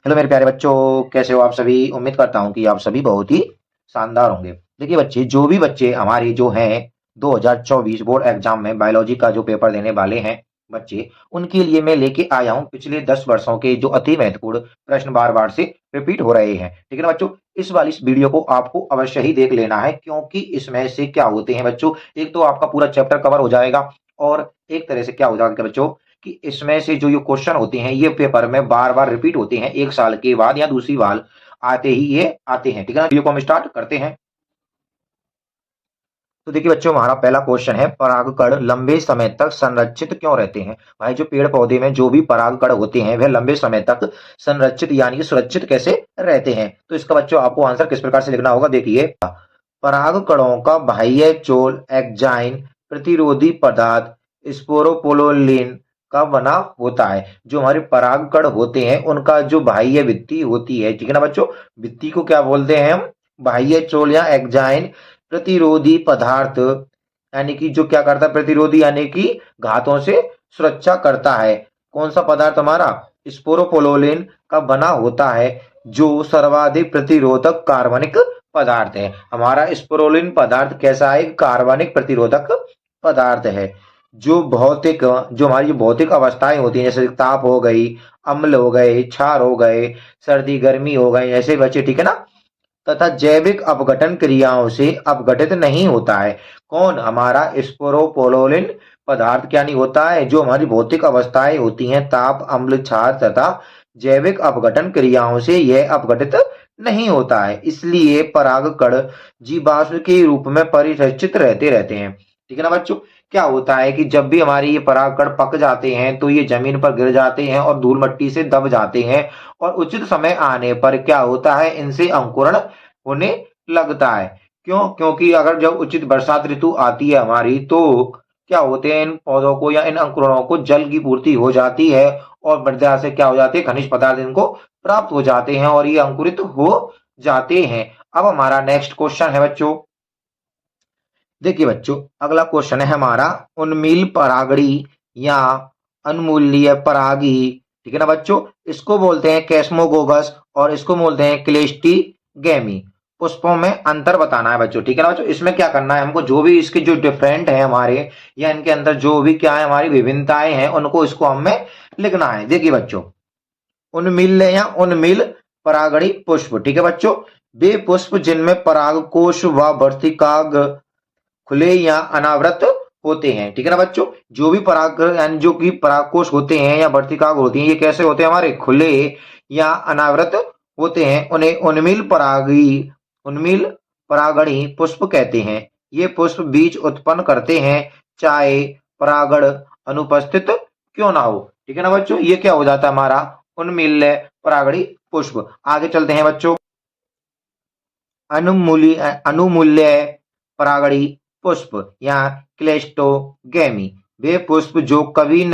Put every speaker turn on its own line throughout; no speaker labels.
Hello मेरे प्यारे बच्चों, कैसे हो आप सभी। उम्मीद करता हूँ कि आप सभी बहुत ही शानदार होंगे। देखिए बच्चे, जो भी बच्चे हमारे जो हैं 2024 बोर्ड एग्जाम में बायोलॉजी का जो पेपर देने वाले हैं बच्चे, उनके लिए मैं लेके आया हूँ पिछले 10 वर्षों के जो अति महत्वपूर्ण प्रश्न बार बार से रिपीट हो रहे हैं। ठीक है ना बच्चों, इस वीडियो को आपको अवश्य ही देख लेना है, क्योंकि इसमें से क्या होते हैं बच्चों, एक तो आपका पूरा चैप्टर कवर हो जाएगा, और एक तरह से क्या हो जाएगा बच्चों कि इसमें से जो ये क्वेश्चन होते हैं ये पेपर में बार-बार रिपीट होते हैं, 1 साल के बाद या दूसरी बार आते ही ये आते हैं। ठीक है ना? वीडियो को हम स्टार्ट करते हैं। तो देखिए बच्चों, हमारा पहला क्वेश्चन है, परागकण लंबे समय तक संरक्षित क्यों रहते हैं? भाई जो पेड़ पौधे में जो भी परागकण होते हैं वह लंबे समय तक संरक्षित यानी कि सुरक्षित कैसे रहते हैं? तो इसका बच्चों आपको आंसर किस प्रकार से लिखना होगा, देखिए। परागकणों का बाह्य चोल एक्जाइन प्रतिरोधी पदार्थ स्पोरोपोलोलिन का बना होता है। जो हमारे परागकण होते हैं उनका जो बाह्य भित्ति होती है, ठीक है ना बच्चों, भित्ति को क्या बोलते हैं हम? बाह्य चोल या एक्जाइन प्रतिरोधी पदार्थ, यानी कि जो क्या करता है, प्रतिरोधी यानी कि घातों से सुरक्षा करता है। कौन सा पदार्थ हमारा? स्पोरोपोलोलिन का बना होता है, जो सर्वाधिक प्रतिरोधक कार्बनिक पदार्थ है। हमारा स्पोरोलिन पदार्थ कैसा है? कार्बनिक प्रतिरोधक पदार्थ है। जो हमारी भौतिक अवस्थाएं होती हैं, जैसे ताप हो गई, अम्ल हो गए, क्षार हो गए, सर्दी गर्मी हो गए, ऐसे बच्चे, ठीक है ना, तथा जैविक अपघटन क्रियाओं से अपघटित नहीं होता है। कौन? हमारा स्पोरोपोलोलिन पदार्थ क्या नहीं होता है? जो हमारी भौतिक अवस्थाएं होती हैं, ताप अम्ल क्षार तथा जैविक अपघटन क्रियाओं से यह अपघटित नहीं होता है, इसलिए परागकण जीवाश्म के रूप में परिरक्षित रहते हैं। ठीक है ना बच्चों, क्या होता है कि जब भी हमारे ये परागकण पक जाते हैं तो ये जमीन पर गिर जाते हैं और धूल मट्टी से दब जाते हैं, और उचित समय आने पर क्या होता है, इनसे अंकुरण होने लगता है। क्यों? क्योंकि अगर जब उचित बरसात ऋतु आती है हमारी, तो क्या होते हैं, इन पौधों को या इन अंकुरणों को जल की पूर्ति हो जाती है, और मृदा से क्या हो जाती है, खनिज पदार्थ इनको प्राप्त हो जाते हैं और ये अंकुरित हो जाते हैं। अब हमारा नेक्स्ट क्वेश्चन है बच्चों, देखिए बच्चों, अगला क्वेश्चन है हमारा, उन्मील परागड़ी या अनमूल्य परागी, ठीक है ना बच्चों, इसको बोलते हैं कैस्मोगोगस और इसको बोलते हैं क्लेस्टीगेमी। पुष्पों में अंतर बताना है बच्चों, ठीक है ना बच्चों। इसमें क्या करना है हमको, जो भी इसके जो डिफरेंट है हमारे, या इनके अंदर जो भी क्या है हमारी विभिन्नताएं हैं, उनको इसको हमें लिखना है। देखिए बच्चों, उन्मील या उन्मील परागणी पुष्प, ठीक है बच्चों, वे पुष्प जिनमें परागकोश व वर्तिकाग खुले या अनावृत होते हैं। ठीक है ना बच्चों, जो भी पराग यानी जो कि परागकोश होते हैं या वर्तिकाग होती हैं, ये कैसे होते हैं हमारे? खुले या अनावृत होते हैं। उन्हें उन्मील परागणी पुष्प कहते हैं। ये पुष्प बीज उत्पन्न करते हैं, चाहे परागण अनुपस्थित क्यों ना हो। ठीक है ना बच्चों, ये क्या हो जाता है हमारा? उन्मील परागणी पुष्प। आगे चलते हैं बच्चों, अनुमूल्य परागणी पुष्प या क्लेस्टोगेमी, वे पुष्प जो कभी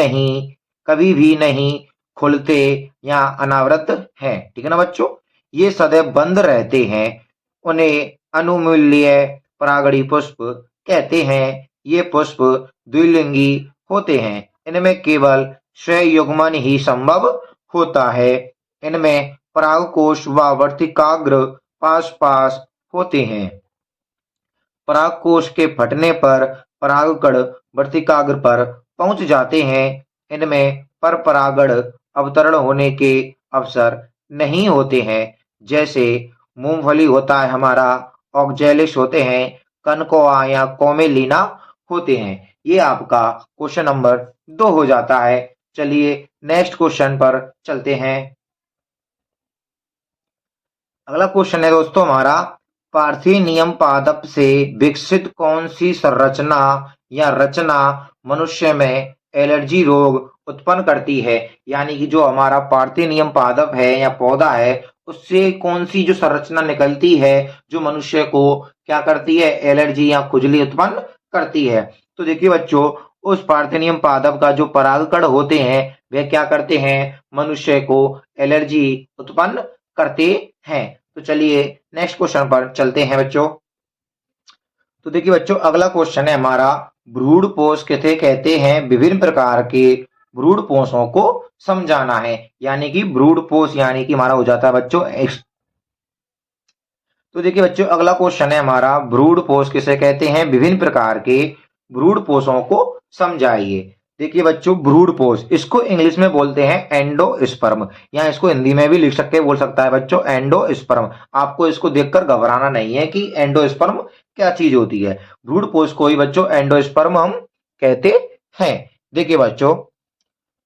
भी नहीं खुलते या अनावृत हैं। ठीक है ना बच्चों, ये सदैव बंद रहते हैं, उन्हें अनुमूल्य परागणी पुष्प कहते हैं। ये पुष्प द्विलिंगी होते हैं, इनमें केवल स्वयुग्मन ही संभव होता है। इनमें परागकोश व वर्तिकाग्र पास पास होते हैं। परागकोश के फटने पर परागकण वर्तिकाग्र पर पहुंच जाते हैं। इनमें परपरागण अवतरण होने के अवसर नहीं होते हैं, जैसे मूंगफली होता है हमारा, ऑक्जेलिस होते हैं, कनकोआ या कोमेलिना होते हैं। ये आपका क्वेश्चन नंबर 2 हो जाता है। चलिए नेक्स्ट क्वेश्चन पर चलते हैं। अगला क्वेश्चन है दोस्तों हमारा, पार्थिनियम पादप से विकसित कौन सी संरचना या रचना मनुष्य में एलर्जी रोग उत्पन्न करती है? यानी कि जो हमारा पार्थिनियम पादप है या पौधा है, उससे कौन सी जो संरचना निकलती है जो मनुष्य को क्या करती है? एलर्जी या खुजली उत्पन्न करती है। तो देखिए बच्चों, उस पार्थिनियम पादप का जो परागकण होते हैं वह क्या करते हैं? मनुष्य को एलर्जी उत्पन्न करते हैं। तो चलिए नेक्स्ट क्वेश्चन पर चलते हैं बच्चों। तो देखिए बच्चों, अगला क्वेश्चन है हमारा, भ्रूण पोष किसे कहते हैं? विभिन्न प्रकार के ब्रूड पोषों को समझाना है। यानी कि ब्रूड पोष यानी कि हमारा हो जाता है बच्चों तो देखिए बच्चों अगला क्वेश्चन है हमारा, ब्रूड पोष किसे कहते हैं, विभिन्न प्रकार के ब्रूड पोषों को समझाइए। देखिए बच्चों ब्रूड पोष इसको इंग्लिश में बोलते हैं एंडोस्पर्म, या इसको हिंदी में भी लिख सकते हैं, बोल सकता है बच्चों एंडोस्पर्म। आपको इसको देखकर घबराना नहीं है कि एंडोस्पर्म क्या चीज होती है, ब्रूड पोष को ही बच्चों एंडोस्पर्म हम कहते हैं। देखिए बच्चों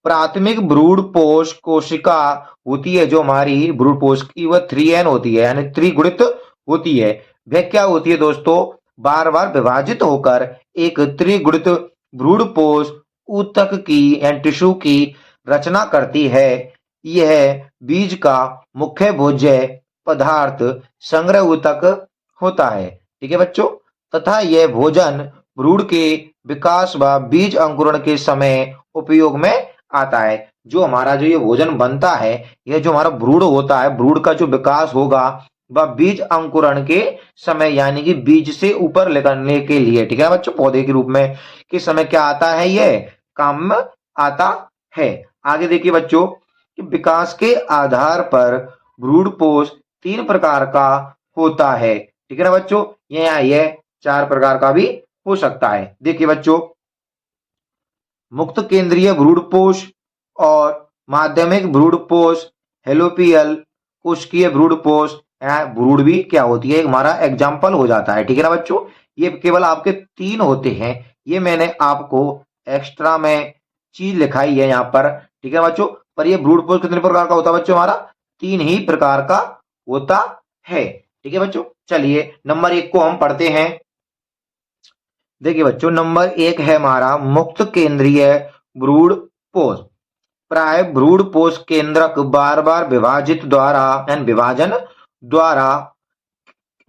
प्राथमिक ब्रूड पोष कोशिका होती है, जो हमारी ब्रूड पोष की वह 3N होती है, यानी त्रिगुणित होती है। वह क्या होती है दोस्तों, बार बार विभाजित होकर एक त्रिगुणित ब्रूड पोष ऊतक की एंड टिश्यू की रचना करती है। यह बीज का मुख्य भोज्य पदार्थ संग्रह ऊतक होता है, ठीक है बच्चों, तथा यह भोजन ब्रूड के विकास व बीज अंकुरण के समय उपयोग में आता है। जो हमारा जो ये भोजन बनता है, यह जो हमारा ब्रूड होता है, ब्रूड का जो विकास होगा वह बीज अंकुरण के समय यानी कि बीज से ऊपर निकलने के लिए, ठीक है बच्चों, पौधे के रूप में के समय क्या आता है, यह काम में आता है। आगे देखिए बच्चों कि विकास के आधार पर ब्रूड पोष 3 प्रकार का होता है, ठीक है ना बच्चों, यह 4 प्रकार का भी हो सकता है। देखिए बच्चों मुक्त केंद्रीय ब्रूड पोष और माध्यमिक ब्रूड पोष, हेलोपियल कोशिकीय ब्रूड पोष, ब्रूड भी क्या होती है हमारा एग्जाम्पल हो जाता है, ठीक है ना बच्चों। ये केवल आपके 3 होते हैं, ये मैंने आपको एक्स्ट्रा में चीज लिखाई है यहाँ पर, ठीक है बच्चों। पर ये ब्रूड पोष कितने प्रकार का होता है बच्चों, हमारा 3 ही प्रकार का होता है, ठीक है बच्चों। चलिए नंबर 1 को हम पढ़ते हैं। देखिए बच्चों नंबर 1 है हमारा मुक्त केंद्रीय ब्रूड पोष। प्राय ब्रूड पोष केंद्रक बार बार विभाजन द्वारा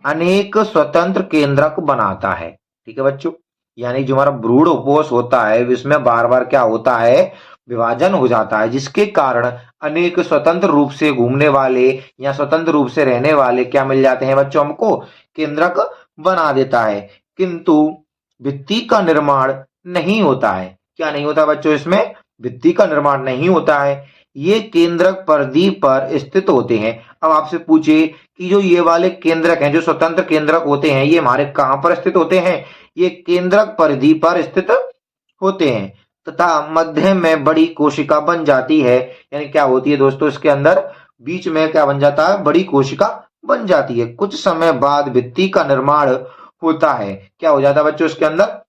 अनेक स्वतंत्र केंद्रक बनाता है, ठीक है बच्चों। यानी जो हमारा ब्रूड पोष होता है इसमें बार बार क्या होता है, विभाजन हो जाता है, जिसके कारण अनेक स्वतंत्र रूप से घूमने वाले या स्वतंत्र रूप से रहने वाले क्या मिल जाते हैं बच्चों, हमको केंद्रक बना देता है। किंतु भित्ति का निर्माण नहीं होता है। क्या नहीं होता बच्चों, इसमें भित्ति का निर्माण नहीं होता है। ये केंद्रक परिधि पर स्थित होते हैं। अब आपसे पूछे कि जो ये वाले केंद्रक हैं, जो स्वतंत्र केंद्रक होते हैं, ये हमारे कहां पर स्थित होते हैं, ये केंद्रक परिधि पर स्थित होते हैं तथा मध्य में बड़ी कोशिका बन जाती है। यानी क्या होती है दोस्तों, इसके अंदर बीच में क्या बन जाता है, बड़ी कोशिका बन जाती है। कुछ समय बाद भित्ति का निर्माण होता है। क्या हो जाता है बच्चों, इसके अंदर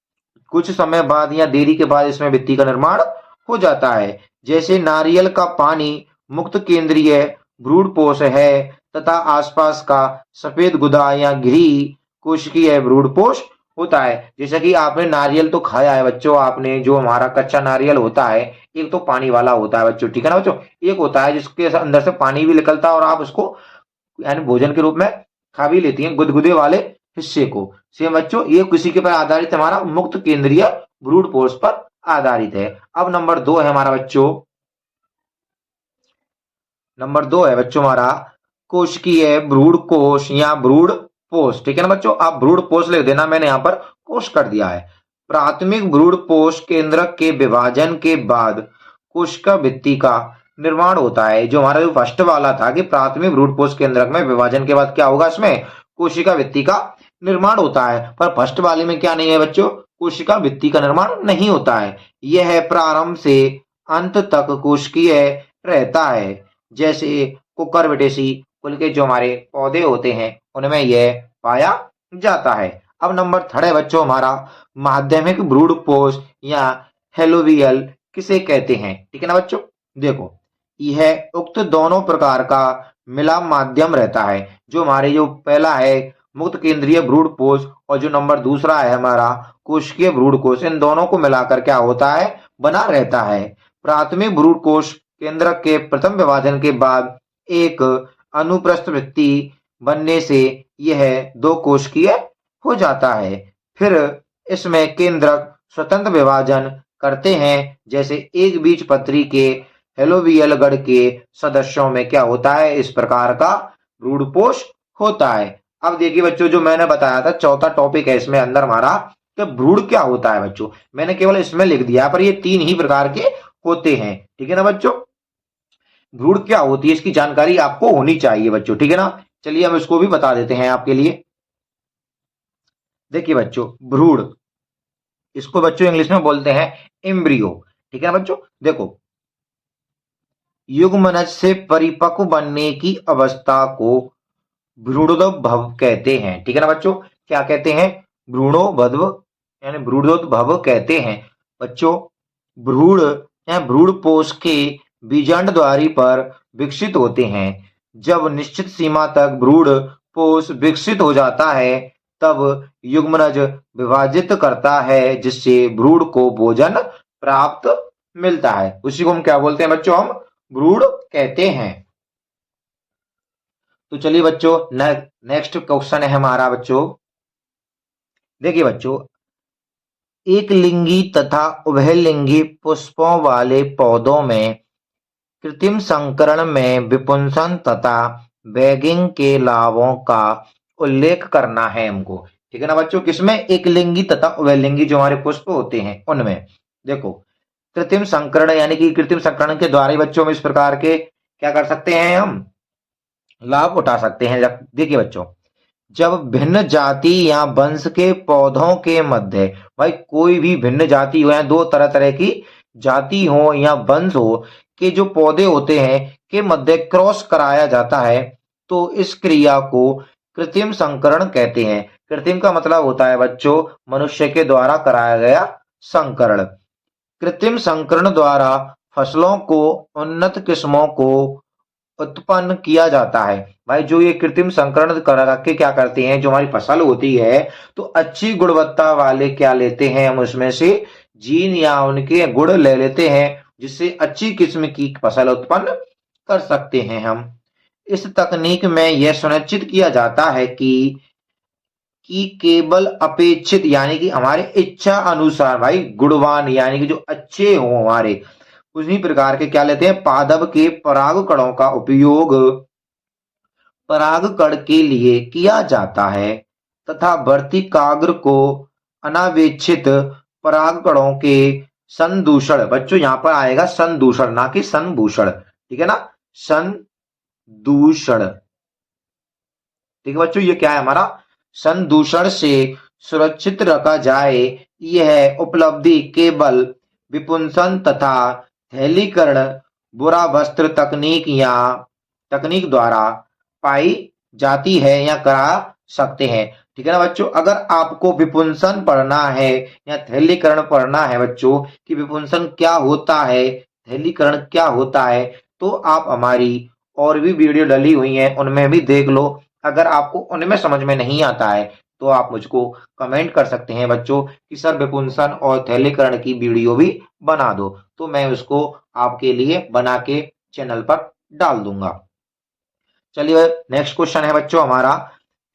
कुछ समय बाद या देरी के बाद इसमें भित्ति का निर्माण हो जाता है। जैसे नारियल का पानी मुक्त केंद्रीय ब्रूड पोष है तथा आसपास का सफेद गुदा या घिरी कोशिकीय ब्रूड पोष होता है। जैसे कि आपने नारियल तो खाया है बच्चों, आपने जो हमारा कच्चा नारियल होता है, एक तो पानी वाला होता है बच्चों, ठीक है ना बच्चों, एक होता है जिसके अंदर से पानी भी निकलता है और आप उसको यानी भोजन के रूप में खा भी लेती हैं, गुदगुदे वाले हिस्से को। सेम बच्चों ये किसी के पर आधारित है, हमारा मुक्त केंद्रीय ब्रूड पोष पर आधारित है। अब नंबर 2 है हमारा बच्चों, नंबर 2 है बच्चों हमारा कोशिकीय ब्रूड कोष या ब्रूड पोष, ठीक है ना बच्चों। आप ब्रूड पोष लिख देना, मैंने यहाँ पर कोष कर दिया है। प्राथमिक ब्रूड पोष केंद्रक के विभाजन के बाद कोशिका भित्ति का निर्माण होता है। जो हमारा जो फर्स्ट वाला था कि प्राथमिक ब्रूड पोष केंद्रक में विभाजन के बाद क्या होगा, इसमें कोशिका भित्ति का निर्माण होता है। पर फर्स्ट वाले में क्या नहीं है बच्चों, कोशिका भित्ति का निर्माण नहीं होता है। यह प्रारंभ से अंत तक कोशिकीय रहता है। जैसे कुकुरबिटेसी कुल के जो हमारे पौधे होते हैं उनमें यह पाया जाता है। अब नंबर 3 है बच्चों हमारा माध्यमिक ब्रूड पोष या हेलोवियल किसे कहते हैं, ठीक है ना बच्चों। देखो यह उक्त दोनों प्रकार का मिला माध्यम रहता है। जो हमारे जो पहला है मुक्त केंद्रीय ब्रूड पोष और जो नंबर दूसरा है हमारा कोशिकीय ब्रूड कोष, इन दोनों को मिलाकर क्या होता है, बना रहता है। प्राथमिक ब्रूड कोष केंद्रक के प्रथम विभाजन के बाद एक अनुप्रस्थ भित्ति बनने से यह 2 कोशिकीय हो जाता है। फिर इसमें केंद्रक स्वतंत्र विभाजन करते हैं। जैसे एक बीजपत्री के हेलोवियल गण के सदस्यों में क्या होता है, इस प्रकार का ब्रूड पोष होता है। अब देखिए बच्चों जो मैंने बताया था चौथा टॉपिक है इसमें अंदर हमारा कि ब्रूड क्या होता है बच्चों, मैंने केवल इसमें लिख दिया, पर ये 3 ही प्रकार के होते हैं। ठीक है ना बच्चों, भ्रूण क्या होती है इसकी जानकारी आपको होनी चाहिए बच्चों। ठीक है ना, चलिए हम इसको भी बता देते हैं आपके लिए। देखिए बच्चों, भ्रूण, इसको बच्चों इंग्लिश में बोलते हैं एम्ब्रियो। ठीक है ना बच्चों, देखो, युग्मनज से परिपक्व बनने की अवस्था को भ्रूणोद्भव कहते हैं। ठीक है ना बच्चों, क्या कहते हैं? भ्रूणोद्भव, यानी भ्रूणोद्भव कहते हैं बच्चों। भ्रूण या भ्रूण पोष के बीजांड द्वारी पर विकसित होते हैं। जब निश्चित सीमा तक भ्रूण पोष विकसित हो जाता है तब युग्मनज विभाजित करता है जिससे भ्रूण को भोजन प्राप्त मिलता है। उसी को हम क्या बोलते हैं बच्चों? हम भ्रूण कहते हैं। तो चलिए बच्चों, नेक्स्ट क्वेश्चन है हमारा बच्चों। देखिए बच्चों, एक लिंगी तथा उभयलिंगी पुष्पों वाले पौधों में कृत्रिम संकरण में विपुंसन तथा बैगिंग के लाभों का उल्लेख करना है हमको। ठीक है ना बच्चों, किसमें? एक लिंगी तथा उभयलिंगी जो हमारे पुष्प होते हैं उनमें। देखो, कृत्रिम संकरण यानी कि कृत्रिम संकरण के द्वारा ही बच्चों में इस प्रकार के क्या कर सकते हैं, हम लाभ उठा सकते हैं। देखिए बच्चों, जब भिन्न जाति या वंश के पौधों के मध्य, भाई कोई भी भिन्न जाति हो या दो तरह तरह की जाति हो या वंश हो के जो पौधे होते हैं के मध्य क्रॉस कराया जाता है तो इस क्रिया को कृत्रिम संकरण कहते हैं। कृत्रिम का मतलब होता है बच्चों मनुष्य के द्वारा कराया गया संकरण। कृत्रिम संकरण द्वारा फसलों को उन्नत किस्मों को उत्पन्न किया जाता है। भाई जो ये कृत्रिम संकरण करा के क्या करते हैं, जो हमारी फसल होती है तो अच्छी गुणवत्ता वाले क्या लेते हैं, हम उसमें से जीन या उनके गुण ले लेते हैं जिससे अच्छी किस्म की फसल उत्पन्न कर सकते हैं हम। इस तकनीक में यह सुनिश्चित किया जाता है कि केवल अपेक्षित यानी कि हमारे इच्छा अनुसार भाई गुणवान यानी कि जो अच्छे हो हमारे, उसी प्रकार के क्या लेते हैं, पादप के पराग कणों का उपयोग परागकण के लिए किया जाता है तथा वर्तिकाग्र को अनावेक्षित परागकणों के संदूषण, बच्चों यहां पर आएगा संदूषण ना कि संभूषण। ठीक है ना, संदूषण। ठीक है बच्चों, ये क्या है हमारा? संदूषण से सुरक्षित रखा जाए, यह उपलब्धि केवल विपुंसन तथा थैलीकरण बुरा वस्त्र तकनीक द्वारा पाई जाती है या करा सकते हैं। ठीक है ना बच्चों, अगर आपको विपुंसन पढ़ना है या थैलीकरण पढ़ना है बच्चों कि विपुंसन क्या होता है, थैलीकरण क्या होता है, तो आप हमारी और भी वीडियो डली हुई हैं उनमें भी देख लो। अगर आपको उनमें समझ में नहीं आता है तो आप मुझको कमेंट कर सकते हैं बच्चों कि सर विपुंसन और थैलीकरण की वीडियो भी बना दो, तो मैं उसको आपके लिए बना के चैनल पर डाल दूंगा। चलिए नेक्स्ट क्वेश्चन है बच्चों हमारा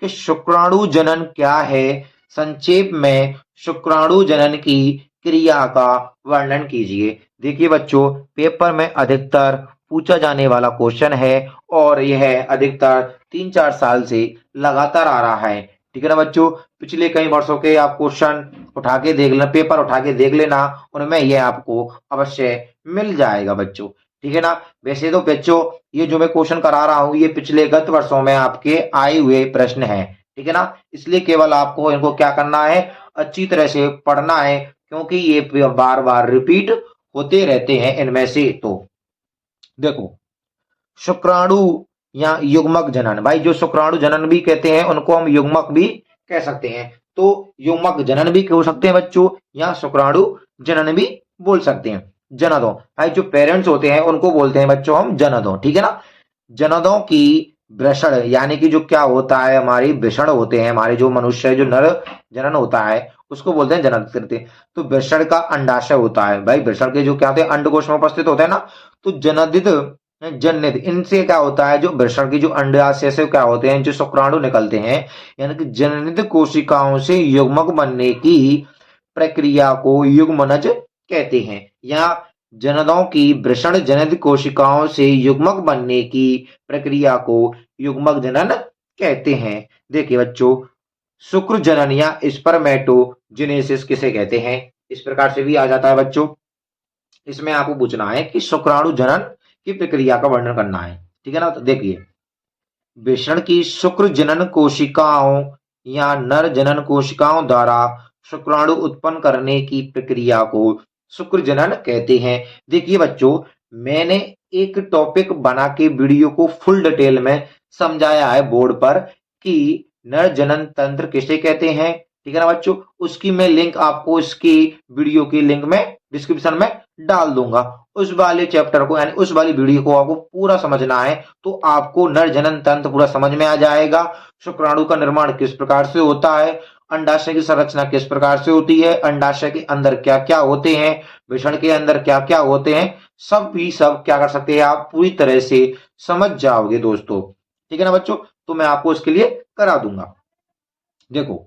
कि शुक्राणु जनन क्या है? संक्षेप में शुक्राणु जनन की क्रिया का वर्णन कीजिए। देखिए बच्चों, पेपर में अधिकतर पूछा जाने वाला क्वेश्चन है और यह अधिकतर 3-4 साल से लगातार आ रहा है। ठीक है ना बच्चों, पिछले कई वर्षों के आप क्वेश्चन उठा के देख लेना, पेपर उठा के देख लेना, उनमें यह आपको अवश्य मिल जाएगा बच्चों। ठीक है ना, वैसे तो बच्चों ये जो मैं क्वेश्चन करा रहा हूं ये पिछले गत वर्षों में आपके आए हुए प्रश्न हैं। ठीक है ना, इसलिए केवल आपको इनको क्या करना है, अच्छी तरह से पढ़ना है क्योंकि ये बार बार रिपीट होते रहते हैं इनमें से। तो देखो, शुक्राणु या युग्मक जनन, भाई जो शुक्राणु जनन भी कहते हैं उनको हम युग्मक भी कह सकते हैं। तो युग्मक जनन भी कह सकते हैं बच्चों या शुक्राणु जनन भी बोल सकते हैं। जननों, भाई जो पेरेंट्स होते हैं उनको बोलते हैं बच्चों हम जननों। ठीक है ना, जननों की वृषण यानी कि जो क्या होता है, हमारी वृषण होते हैं, हमारे जो मनुष्य जो नर जनन होता है उसको बोलते हैं जनन करते। तो वृषण का अंडाशय होता है, भाई वृषण के जो क्या होते हैं अंडकोश में उपस्थित होते हैं ना, तो जनदित जनित इनसे क्या होता है, जो वृषण की जो अंडाशय से क्या होते हैं जो शुक्राणु निकलते हैं, यानी कि जनित कोशिकाओं से युग्मक बनने की प्रक्रिया को युग्मनज कहते हैं। या जननों की वृषण जनित कोशिकाओं से युग्मक बनने की प्रक्रिया को युग्मक जनन कहते हैं। देखिए बच्चों, शुक्र जनन या स्पर्मेटोजेनेसिस किसे कहते हैं, इस प्रकार से भी आ जाता है बच्चों। इसमें आपको पूछना है कि शुक्राणु जनन की प्रक्रिया का वर्णन करना है, ठीक है ना। तो देखिए, वृषण की शुक्र जनन कोशिकाओं या नर जनन कोशिकाओं द्वारा शुक्राणु उत्पन्न करने की प्रक्रिया को शुक्र जनन कहते हैं। देखिए बच्चों, मैंने एक टॉपिक बना के वीडियो को फुल डिटेल में समझाया है बोर्ड पर कि नर जनन तंत्र किसे कहते हैं, ठीक है ना बच्चों। उसकी मैं लिंक आपको इसकी वीडियो की लिंक में डिस्क्रिप्शन में डाल दूंगा। उस वाले चैप्टर को यानी उस वाली वीडियो को आपको पूरा समझना है तो आपको नर जनन तंत्र पूरा समझ में आ जाएगा। शुक्राणु का निर्माण किस प्रकार से होता है, अंडाशय की संरचना किस प्रकार से होती है, अंडाशय के अंदर क्या क्या होते हैं, वृषण के अंदर क्या क्या होते हैं, सब भी सब क्या कर सकते हैं आप पूरी तरह से समझ जाओगे दोस्तों, ठीक है ना बच्चों। तो मैं आपको इसके लिए करा दूंगा। देखो,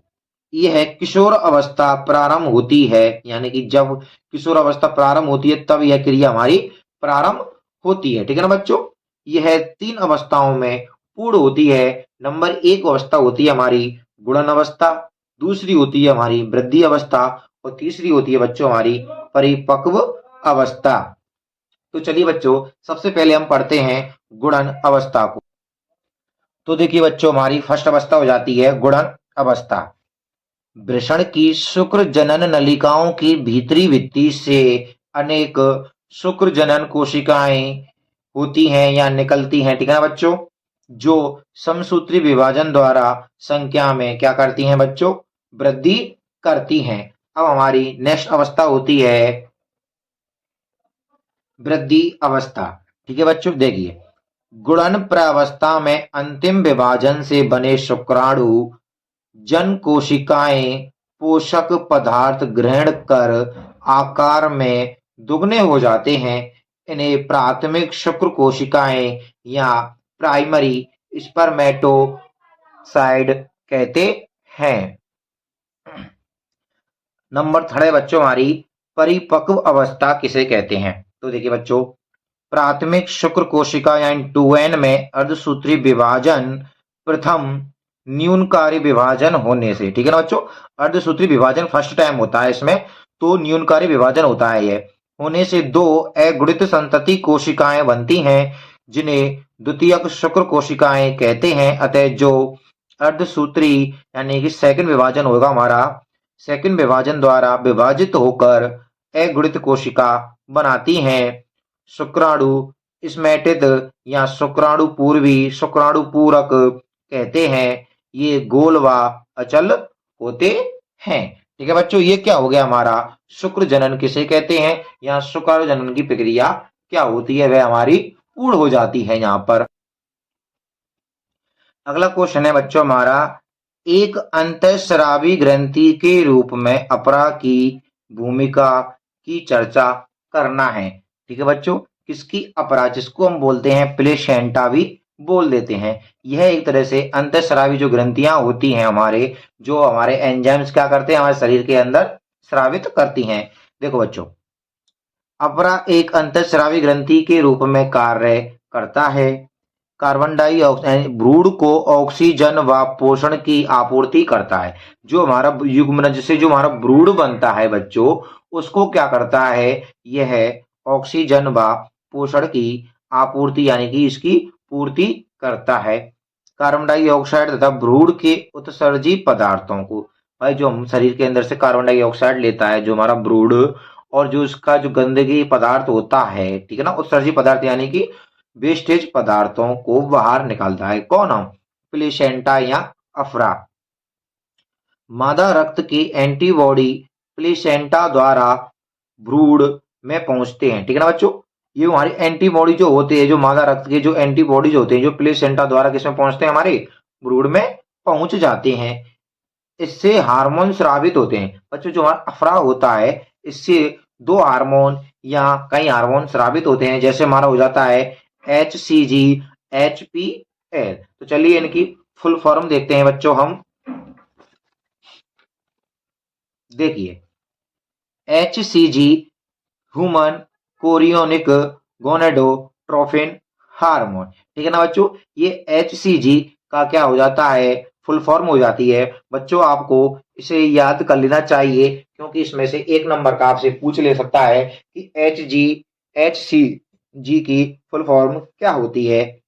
यह किशोर अवस्था प्रारंभ होती है, यानी कि जब किशोर अवस्था प्रारंभ होती है तब यह क्रिया हमारी प्रारंभ होती है, ठीक है ना बच्चों। यह 3 अवस्थाओं में पूर्ण होती है। नंबर 1 अवस्था होती है हमारी गुणन अवस्था, दूसरी होती है हमारी वृद्धि अवस्था और तीसरी होती है बच्चों हमारी परिपक्व अवस्था। तो चलिए बच्चों, सबसे पहले हम पढ़ते हैं गुणन अवस्था को। तो देखिए बच्चों, हमारी फर्स्ट अवस्था हो जाती है गुणन अवस्था। वृषण की शुक्र जनन नलिकाओं की भीतरी भित्ति से अनेक शुक्र जनन कोशिकाएं होती हैं या निकलती हैं, ठीक है ना बच्चों, जो समसूत्री विभाजन द्वारा संख्या में क्या करती हैं बच्चों, वृद्धि करती हैं। अब हमारी नेक्स्ट अवस्था होती है वृद्धि अवस्था, ठीक है बच्चों। देखिए, गुणन प्रावस्था में अंतिम विभाजन से बने शुक्राणु जन कोशिकाएं पोषक पदार्थ ग्रहण कर आकार में दुगने हो जाते हैं। इन्हें प्राथमिक शुक्र कोशिकाएं या प्राइमरी स्पर्मेटोसाइड कहते हैं। नंबर 3 बच्चों हमारी परिपक्व अवस्था किसे कहते हैं। तो देखिए बच्चों, प्राथमिक शुक्र कोशिका यानी 2n में अर्धसूत्री विभाजन प्रथम न्यूनकारी विभाजन होने से, ठीक है ना बच्चों। अर्धसूत्री विभाजन फर्स्ट टाइम होता है इसमें, तो न्यूनकारी विभाजन होता है ये होने से 2 अगुणित संतति कोशिकाएं बनती हैं जिन्हें द्वितीयक शुक्र कोशिकाएं कहते हैं। अतः जो अर्धसूत्री यानी कि सेकंड विभाजन होगा हमारा, सेकंड विभाजन द्वारा विभाजित होकर अगुणित कोशिका बनाती हैं शुक्राणु स्मेटित या शुक्राणु पूर्वी शुक्राणु पूरक कहते हैं। ये गोल व अचल होते हैं, ठीक है बच्चों। ये क्या हो गया हमारा शुक्र जनन किसे कहते हैं, यहाँ शुक्राणु जनन की प्रक्रिया क्या होती है वह हमारी पूर्ण हो जाती है यहाँ पर। अगला क्वेश्चन है बच्चों हमारा, एक अंतःस्रावी ग्रंथि के रूप में अपरा की भूमिका की चर्चा करना है, ठीक है बच्चों। किसकी, अपरा, जिसको हम बोलते हैं प्लेसेंटा भी बोल देते हैं। यह एक तरह से अंतःस्रावी जो ग्रंथियां होती हैं हमारे, जो हमारे एंजाइम्स क्या करते हैं हमारे शरीर के अंदर स्रावित करती हैं। देखो बच्चों, अपरा एक अंतःस्रावी ग्रंथि के रूप में कार्य करता है। कार्बन डाइऑक्साइड भ्रूण को ऑक्सीजन व पोषण की आपूर्ति करता है। जो हमारा युग्मनज से जो हमारा भ्रूण बनता है बच्चों, उसको क्या करता है, यह ऑक्सीजन व पोषण की आपूर्ति यानी कि इसकी पूर्ति करता है। कार्बन डाइऑक्साइड तथा भ्रूण के उत्सर्जी पदार्थों को, भाई जो हम शरीर के अंदर से कार्बन डाइऑक्साइड लेता है जो हमारा भ्रूण, और जो इसका जो गंदगी पदार्थ होता है, ठीक है ना, उत्सर्जी पदार्थ यानी कि वेस्टेज पदार्थों को बाहर निकालता है। कौन, हम प्लेसेंटा या अफरा। मादा रक्त की एंटीबॉडी प्लेसेंटा द्वारा भ्रूण में पहुंचते हैं, ठीक है ना बच्चों। ये हमारी एंटीबॉडी जो होते हैं, जो मादा रक्त के जो एंटीबॉडीज होते हैं, जो प्लेसेंटा द्वारा किसमें पहुंचते हैं, हमारे भ्रूण में पहुंच जाते हैं। इससे हार्मोन स्रावित होते हैं बच्चों। जो हमारा अफरा होता है, इससे 2 हार्मोन या कई हार्मोन स्रावित होते हैं, जैसे हमारा हो जाता है HCG, HPL। तो चलिए इनकी फुल फॉर्म देखते हैं बच्चों हम। देखिए, HCG human chorionic gonadotrophin hormone, ठीक है ना बच्चों। ये HCG का क्या हो जाता है, फुल फॉर्म हो जाती है बच्चों। आपको इसे याद कर लेना चाहिए, क्योंकि इसमें से एक नंबर का आपसे पूछ ले सकता है कि एच सी जी की फुल फॉर्म क्या होती है,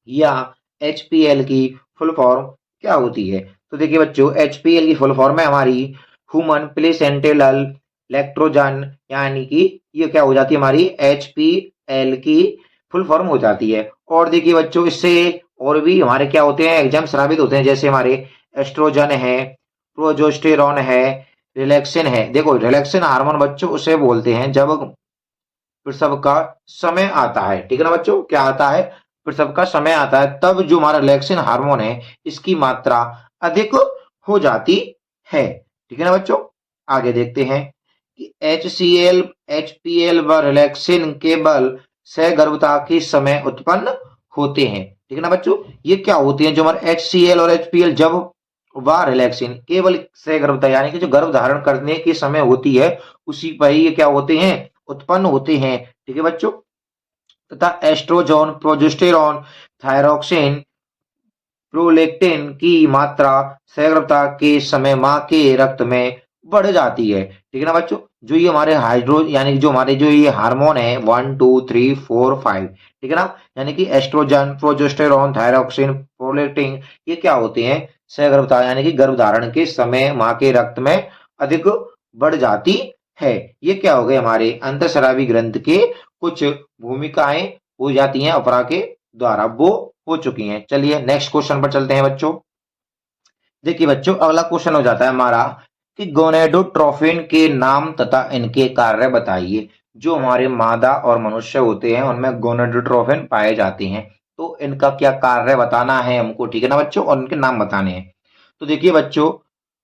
या एचपीएल की फुल फॉर्म क्या होती है। तो देखिए बच्चों, एचपीएल की फुल फॉर्म है हमारी ह्यूमन प्लेसेंटेल इलेक्ट्रोजन, यानी कि ये क्या हो जाती है हमारी एचपीएल की फुल फॉर्म हो जाती है। और देखिए बच्चों, इससे और भी हमारे क्या होते हैं एग्जाम साबित होते हैं, जैसे हमारे एस्ट्रोजन है, प्रोजेस्टेरॉन है, रिलैक्सिन है। देखो रिलैक्सिन हार्मोन बच्चों उसे बोलते हैं जब प्रसव का समय आता है, ठीक है ना बच्चों, क्या आता है, प्रसव का समय आता है, तब जो हमारा रिलैक्सिन हार्मोन है इसकी मात्रा अधिक हो जाती है, ठीक है ना बच्चों। आगे देखते हैं कि एचसीएल एचपीएल व रिलैक्सिन केवल सगर्भता के समय उत्पन्न होते हैं, ठीक है ना बच्चों। ये क्या होती है, जो हमारे एचसीएल और एचपीएल जब व रिलैक्सिन केवल सगर्भता यानी कि जो गर्भ धारण करने के समय होती है उसी पर ही ये क्या होते हैं, उत्पन्न होते हैं, ठीक है बच्चों। तथा एस्ट्रोजन, प्रोजेस्टेरॉन, थायरोक्सिन, प्रोलेक्टिन की मात्रा सगर्भता के समय मां के रक्त में बढ़ जाती है, ठीक है ना बच्चों। जो ये हमारे हाइड्रो यानी जो हमारे जो ये हार्मोन है 1 2 3 4 5, ठीक है ना, यानी कि एस्ट्रोजन, प्रोजेस्टेरॉन, थायरोक्सिन, प्रोलेक्टिन, ये क्या होते हैं, सगर्भता यानी कि गर्भधारण के समय मां के रक्त में अधिक बढ़ जाती है। ये क्या हो गए हमारे अंतःस्रावी ग्रंथ के कुछ भूमिकाएं हो जाती हैं अपरा के द्वारा, वो हो चुकी हैं। चलिए नेक्स्ट क्वेश्चन पर चलते हैं बच्चों। देखिए बच्चों, अगला क्वेश्चन हो जाता है हमारा कि गोनेडोट्रोफिन के नाम तथा इनके कार्य बताइए। जो हमारे मादा और मनुष्य होते हैं उनमें गोनेडोट्रोफिन पाए जाते हैं, तो इनका क्या कार्य बताना है हमको, ठीक है ना बच्चों, और इनके नाम बताने हैं। तो देखिए बच्चों,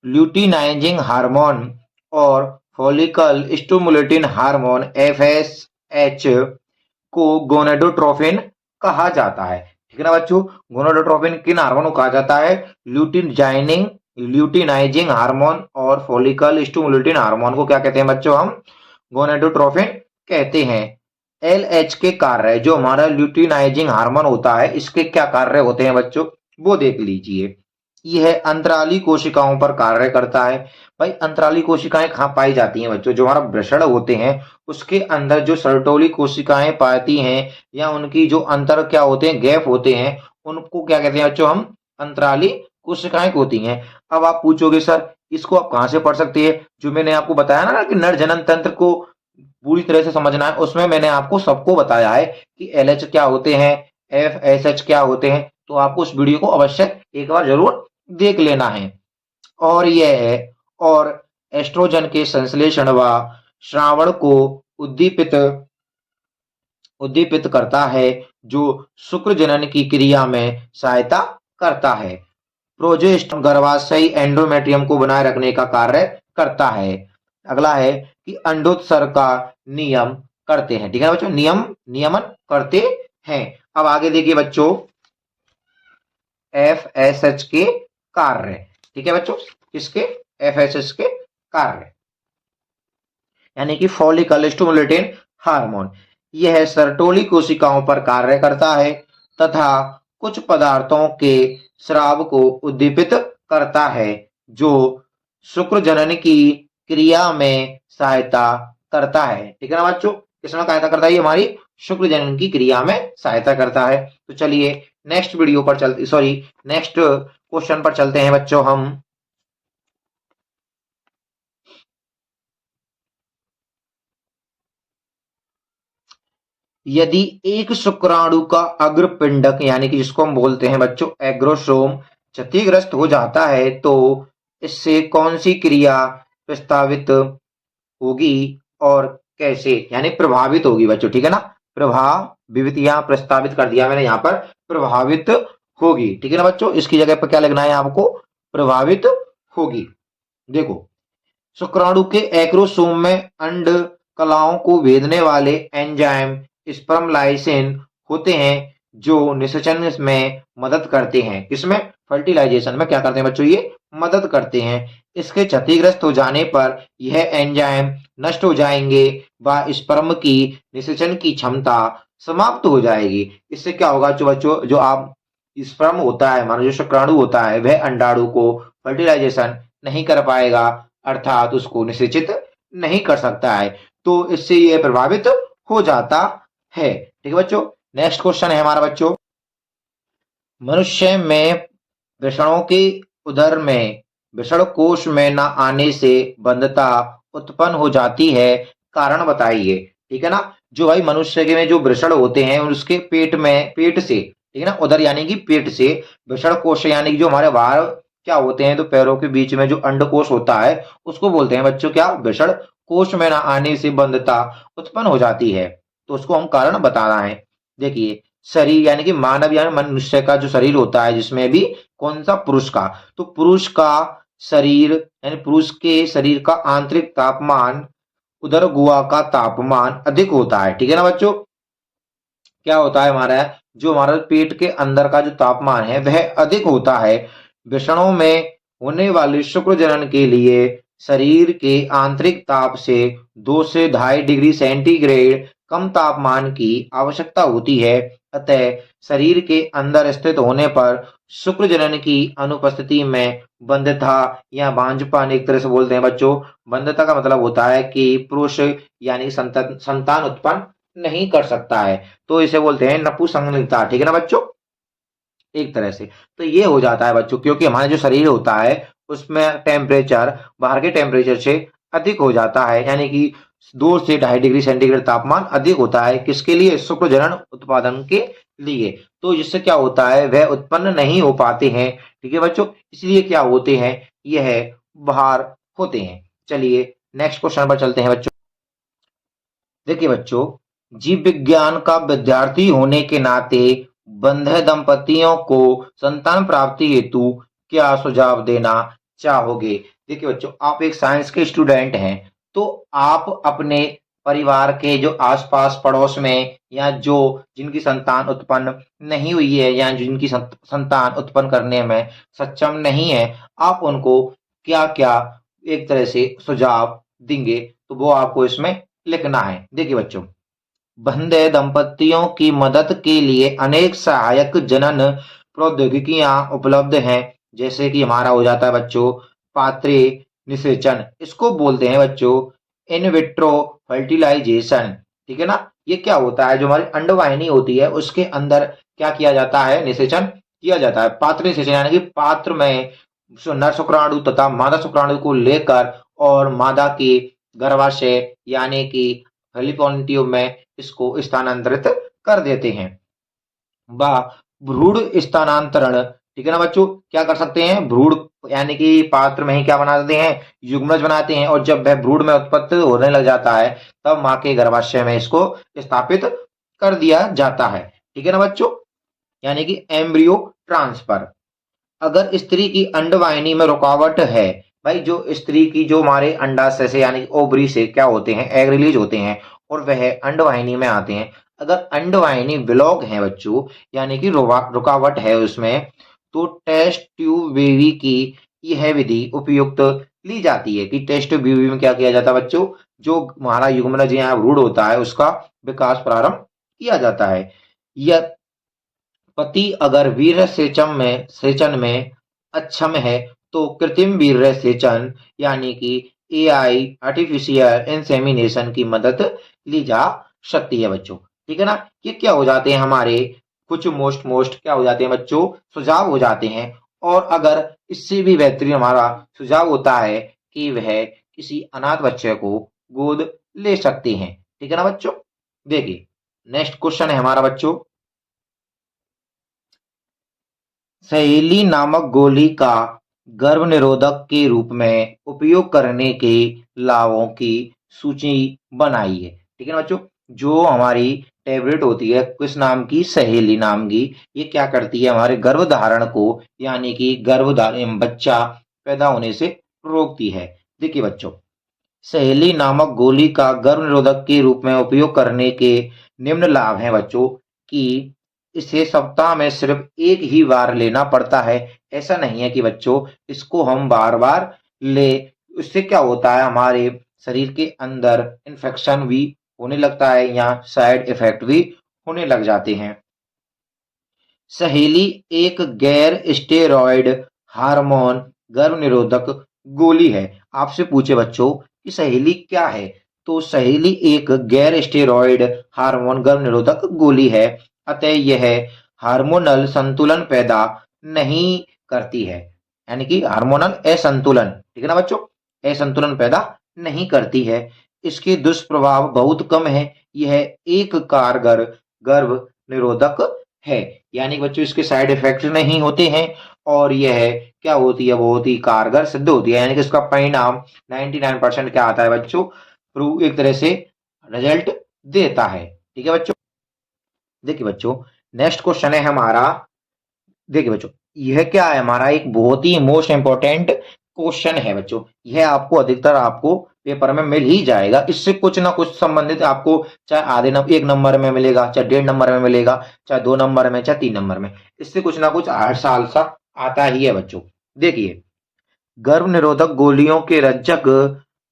ल्यूटिनाइजिंग हार्मोन और फॉलिकल स्टिमुलेटिंग हार्मोन एफएसएच को गोनेडोट्रोफिन कहा जाता है, ठीक है ना बच्चों। गोनेडोट्रोफिन किन हार्मोन को कहा जाता है, ल्यूटिनाइजिंग ल्यूटिनाइजिंग हार्मोन और फॉलिकल स्टिमुलेटिंग हार्मोन को क्या कहते हैं बच्चों, हम गोनेडोट्रोफिन कहते हैं। एलएच के कार्य, जो हमारा ल्यूटिनाइजिंग हार्मोन होता है इसके क्या कार्य होते हैं बच्चों, वो देख लीजिए। यह अंतराली कोशिकाओं पर कार्य करता है। भाई अंतराली कोशिकाएं कहाँ पाई जाती हैं बच्चों, जो हमारा वृषण होते हैं उसके अंदर जो सर्टोली कोशिकाएं पाती हैं, या उनकी जो अंतर क्या होते हैं गैप होते हैं, उनको क्या कहते हैं बच्चों, हम अंतराली कोशिकाएं होती हैं। अब आप पूछोगे सर इसको आप कहाँ से पढ़ सकते हैं, जो मैंने आपको बताया ना कि नर जनन तंत्र को पूरी तरह से समझना है, उसमें मैंने आपको सबको बताया है कि एलएच क्या होते हैं, एफ एस एच क्या होते हैं, तो आपको उस वीडियो को अवश्य एक बार जरूर देख लेना है। और यह और एस्ट्रोजन के संश्लेषण व श्रावण को उद्दीपित उद्दीपित करता है, जो शुक्र जनन की क्रिया में सहायता करता है। प्रोजेस्टेरोन गर्भाशयी एंडोमेट्रियम को बनाए रखने का कार्य करता है। अगला है कि अंडोत्सर्ग का नियम करते हैं, ठीक है बच्चों, नियमन करते हैं। अब आगे देखिए बच्चों, एफ एस एच के कार्य, ठीक है बच्चों, किसके, एफ एस एच के कार्य, यानी कि फॉलिकल स्टिमुलेटिंग हार्मोन। यह सर्टोली कोशिकाओं पर कार्य करता है तथा कुछ पदार्थों के स्राव को उद्दीपित करता है, जो शुक्र जनन की क्रिया में सहायता करता है, ठीक है ना बच्चों। किसमें सहायता करता है, ये हमारी शुक्र जनन की क्रिया में सहायता करता है। तो चलिए नेक्स्ट वीडियो पर चलते सॉरी नेक्स्ट क्वेश्चन पर चलते हैं बच्चों हम। यदि एक शुक्राणु का अग्रपिंडक यानी कि जिसको हम बोलते हैं बच्चों एग्रोसोम क्षतिग्रस्त हो जाता है, तो इससे कौन सी क्रिया प्रस्तावित होगी और कैसे, यानी प्रभावित होगी बच्चों, ठीक है ना। प्रभावित यहाँ प्रस्तावित कर दिया मैंने, यहाँ पर प्रभावित होगी, ठीक है ना बच्चों। इसकी जगह पर क्या लिखना है आपको, प्रभावित होगी। देखो शुक्राणु के एक्रोसोम में अंड कलाओं को भेदने वाले एंजाइम स्पर्म लाइसिन होते हैं, जो निषेचन में मदद करते हैं, किसमें, फर्टिलाइजेशन में क्या करते हैं बच्चों, ये मदद करते हैं। इसके क्षतिग्रस्त हो जाने पर यह एंजाइम नष्ट हो जाएंगे व स्पर्म की निषेचन की क्षमता समाप्त हो जाएगी। इससे क्या होगा जो बच्चों, जो आप स्पर्म होता है हमारा जो शुक्राणु होता है वह अंडाणु को फर्टिलाइजेशन नहीं कर पाएगा, अर्थात उसको निषेचित नहीं कर सकता है। तो इससे यह प्रभावित हो जाता है। ठीक है बच्चों, नेक्स्ट क्वेश्चन है हमारा बच्चों, मनुष्य में वृषणों के उदर में वृषण कोश में न आने से बंधता उत्पन्न हो जाती है, कारण बताइए। ठीक है ना, जो भाई मनुष्य के में जो वृषण होते हैं उसके पेट में, पेट से, ठीक है ना, उदर यानी कि पेट से, वृषण कोश यानी कि जो हमारे बाहर क्या होते हैं, तो पैरों के बीच में जो अंडकोश होता है उसको बोलते हैं बच्चों क्या, वृषण कोश में न आने से बंधता उत्पन्न हो जाती है। तो उसको हम कारण बताना है। देखिए, शरीर यानी कि मानव यानी मनुष्य का जो शरीर होता है, जिसमें भी कौन सा, पुरुष का, तो पुरुष का शरीर यानी पुरुष के शरीर का आंतरिक तापमान उदर गुहा का तापमान अधिक होता है। ठीक है ना बच्चों, क्या होता है हमारा, जो हमारा पेट के अंदर का जो तापमान है वह अधिक होता है। वृषणों में होने वाले शुक्र जनन के लिए शरीर के आंतरिक ताप से 2 से 2.5 डिग्री सेंटीग्रेड कम तापमान की आवश्यकता होती है। अतः शरीर के अंदर स्थित होने पर शुक्र जनन की अनुपस्थिति में बंध्यता या बांझपन, एक तरह से बोलते हैं बच्चों, बंध्यता का मतलब होता है कि पुरुष यानी संतान उत्पन्न नहीं कर सकता है, तो इसे बोलते हैं नपुंसकलिंगता। ठीक है ना बच्चों, एक तरह से तो ये हो जाता है बच्चों, क्योंकि हमारा जो शरीर होता है उसमें टेम्परेचर बाहर के टेम्परेचर से अधिक हो जाता है, यानी कि 2 से 2.5 डिग्री सेंटीग्रेड तापमान अधिक होता है, किसके लिए, शुक्र जनन उत्पादन के लिए। तो जिससे क्या होता है, वह उत्पन्न नहीं हो पाते हैं। ठीक है बच्चों, इसलिए क्या होते हैं, यह बाहर होते हैं। चलिए नेक्स्ट क्वेश्चन पर चलते हैं बच्चों। देखिए बच्चों, जीव विज्ञान का विद्यार्थी होने के नाते बंधे दंपतियों को संतान प्राप्ति हेतु क्या सुझाव देना चाहोगे। देखिए बच्चों, आप एक साइंस के स्टूडेंट हैं, तो आप अपने परिवार के जो आसपास पड़ोस में या जो जिनकी संतान उत्पन्न नहीं हुई है या जिनकी संतान उत्पन्न करने में सक्षम नहीं है, आप उनको क्या क्या एक तरह से सुझाव देंगे, तो वो आपको इसमें लिखना है। देखिए बच्चों, बंधे दंपतियों की मदद के लिए अनेक सहायक जनन प्रौद्योगिकियां उपलब्ध हैं, जैसे कि हमारा हो जाता है बच्चों पात्रे निषेचन, इसको बोलते हैं बच्चों इन विट्रो फर्टिलाइजेशन। ठीक है ना, ये क्या होता है, जो हमारी अंडवाहिनी होती है उसके अंदर क्या किया जाता है, निषेचन किया जाता है। पात्र निषेचन यानी कि पात्र में नर शुक्राणु तथा मादा शुक्राणु को लेकर और मादा के गर्भाशय यानी कि हेलिकॉन में इसको स्थानांतरित कर देते हैं। व भ्रूण स्थानांतरण, ठीक है ना बच्चों, क्या कर सकते हैं, भ्रूण यानी कि पात्र में ही क्या बना देते हैं, युग्मज बनाते हैं, और जब वह भ्रूण में उत्पत्ति होने लग जाता है तब मां के गर्भाशय में इसको स्थापित कर दिया जाता है। ठीक है ना बच्चों, यानी कि एम्ब्रियो ट्रांसफर। अगर स्त्री की अंडवाहिनी में रुकावट है, भाई जो स्त्री की जो हमारे अंडाशय से यानी ओवरी से क्या होते हैं, एग रिलीज होते हैं और वह अंडवाहिनी में आते हैं। अगर अंडवाहिनी ब्लॉक है बच्चों, यानी कि रुकावट है उसमें, तो टेस्ट ट्यूब बेबी की यह विधि उपयुक्त ली जाती है। कि टेस्ट ट्यूब बेबी में क्या किया जाता है बच्चों, जो हमारा युग्मनज या भ्रूण होता है उसका विकास प्रारंभ किया जाता है। यह पति अगर वीर्य सेचन में अक्षम है तो कृत्रिम वीर्य सेचन यानी कि एआई आर्टिफिशियल इंसेमिनेशन की मदद ली जा सकती है बच्चों। ठीक है ना, ये क्या हो जाते हैं हमारे कुछ मोस्ट क्या हो जाते हैं बच्चों, सुझाव हो जाते हैं। और अगर इससे भी बेहतरीन हमारा सुझाव होता है कि वह किसी अनाथ बच्चे को गोद ले सकते हैं। ठीक है ना बच्चों, देखिए नेक्स्ट क्वेश्चन है हमारा बच्चों, सहेली नामक गोली का गर्भ निरोधक के रूप में उपयोग करने के लाभों की सूची बनाई है। ठीक है ना बच्चों, जो हमारी टेबलेट होती है किस नाम की, सहेली नाम की, ये क्या करती है, हमारे गर्भधारण को यानी कि गर्भधारण बच्चा पैदा होने से रोकती है। देखिए बच्चों, सहेली नामक गोली का गर्भ निरोधक के रूप में उपयोग करने के निम्न लाभ हैं बच्चों, कि इसे सप्ताह में सिर्फ एक ही बार लेना पड़ता है। ऐसा नहीं है कि बच्चों इसको हम बार बार ले, उससे क्या होता है, हमारे शरीर के अंदर इन्फेक्शन भी होने लगता है या साइड इफेक्ट भी होने लग जाते हैं। सहेली एक गैर स्टेरॉयड हार्मोन गर्भ निरोधक गोली है। आपसे पूछे बच्चों कि सहेली क्या है, तो सहेली एक गैर स्टेरॉयड हार्मोन गर्भ निरोधक गोली है, अतः यह हार्मोनल संतुलन पैदा नहीं करती है, यानी कि हार्मोनल असंतुलन, ठीक है ना बच्चों, असंतुलन पैदा नहीं करती है। इसके दुष्प्रभाव बहुत कम है, यह एक कारगर गर्भ निरोधक है, यानी कि बच्चों इसके साइड इफेक्ट नहीं होते हैं और यह क्या होती है, बहुत ही कारगर सिद्ध होती है, यानी कि इसका परिणाम 99% क्या आता है बच्चों, प्रूव एक तरह से रिजल्ट देता है। ठीक है बच्चों, देखिए बच्चों नेक्स्ट क्वेश्चन है हमारा, देखिए बच्चों यह क्या है हमारा, एक बहुत ही मोस्ट इंपॉर्टेंट क्वेश्चन है बच्चों, यह आपको अधिकतर आपको पेपर में मिल ही जाएगा, इससे कुछ ना कुछ संबंधित आपको चाहे आधे नंबर 1 नंबर में मिलेगा, चाहे 1.5 नंबर में मिलेगा, चाहे 2 नंबर में, चाहे 3 नंबर में, इससे कुछ ना कुछ हर साल सा आता ही है बच्चों। देखिए गर्भ निरोधक गोलियों के रज्जक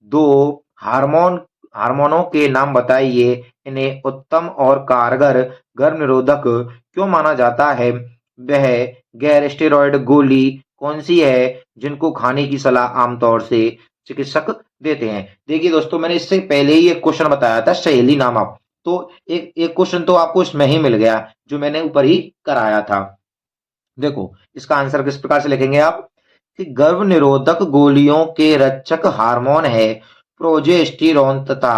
दो हार्मोनों के नाम बताइए, इन्हें उत्तम और कारगर गर्भ निरोधक क्यों माना जाता है, वह गैर स्टेरॉयड गोली कौन सी है जिनको खाने की सलाह आमतौर से चिकित्सक देते हैं। देखिए दोस्तों मैंने इससे पहले ही एक क्वेश्चन बताया था सहेली नामक, तो एक क्वेश्चन तो आपको इसमें ही मिल गया जो मैंने ऊपर ही कराया था। देखो इसका आंसर किस प्रकार से लिखेंगे आप कि गर्भ निरोधक गोलियों के रक्षक हार्मोन है प्रोजेस्टेरोन तथा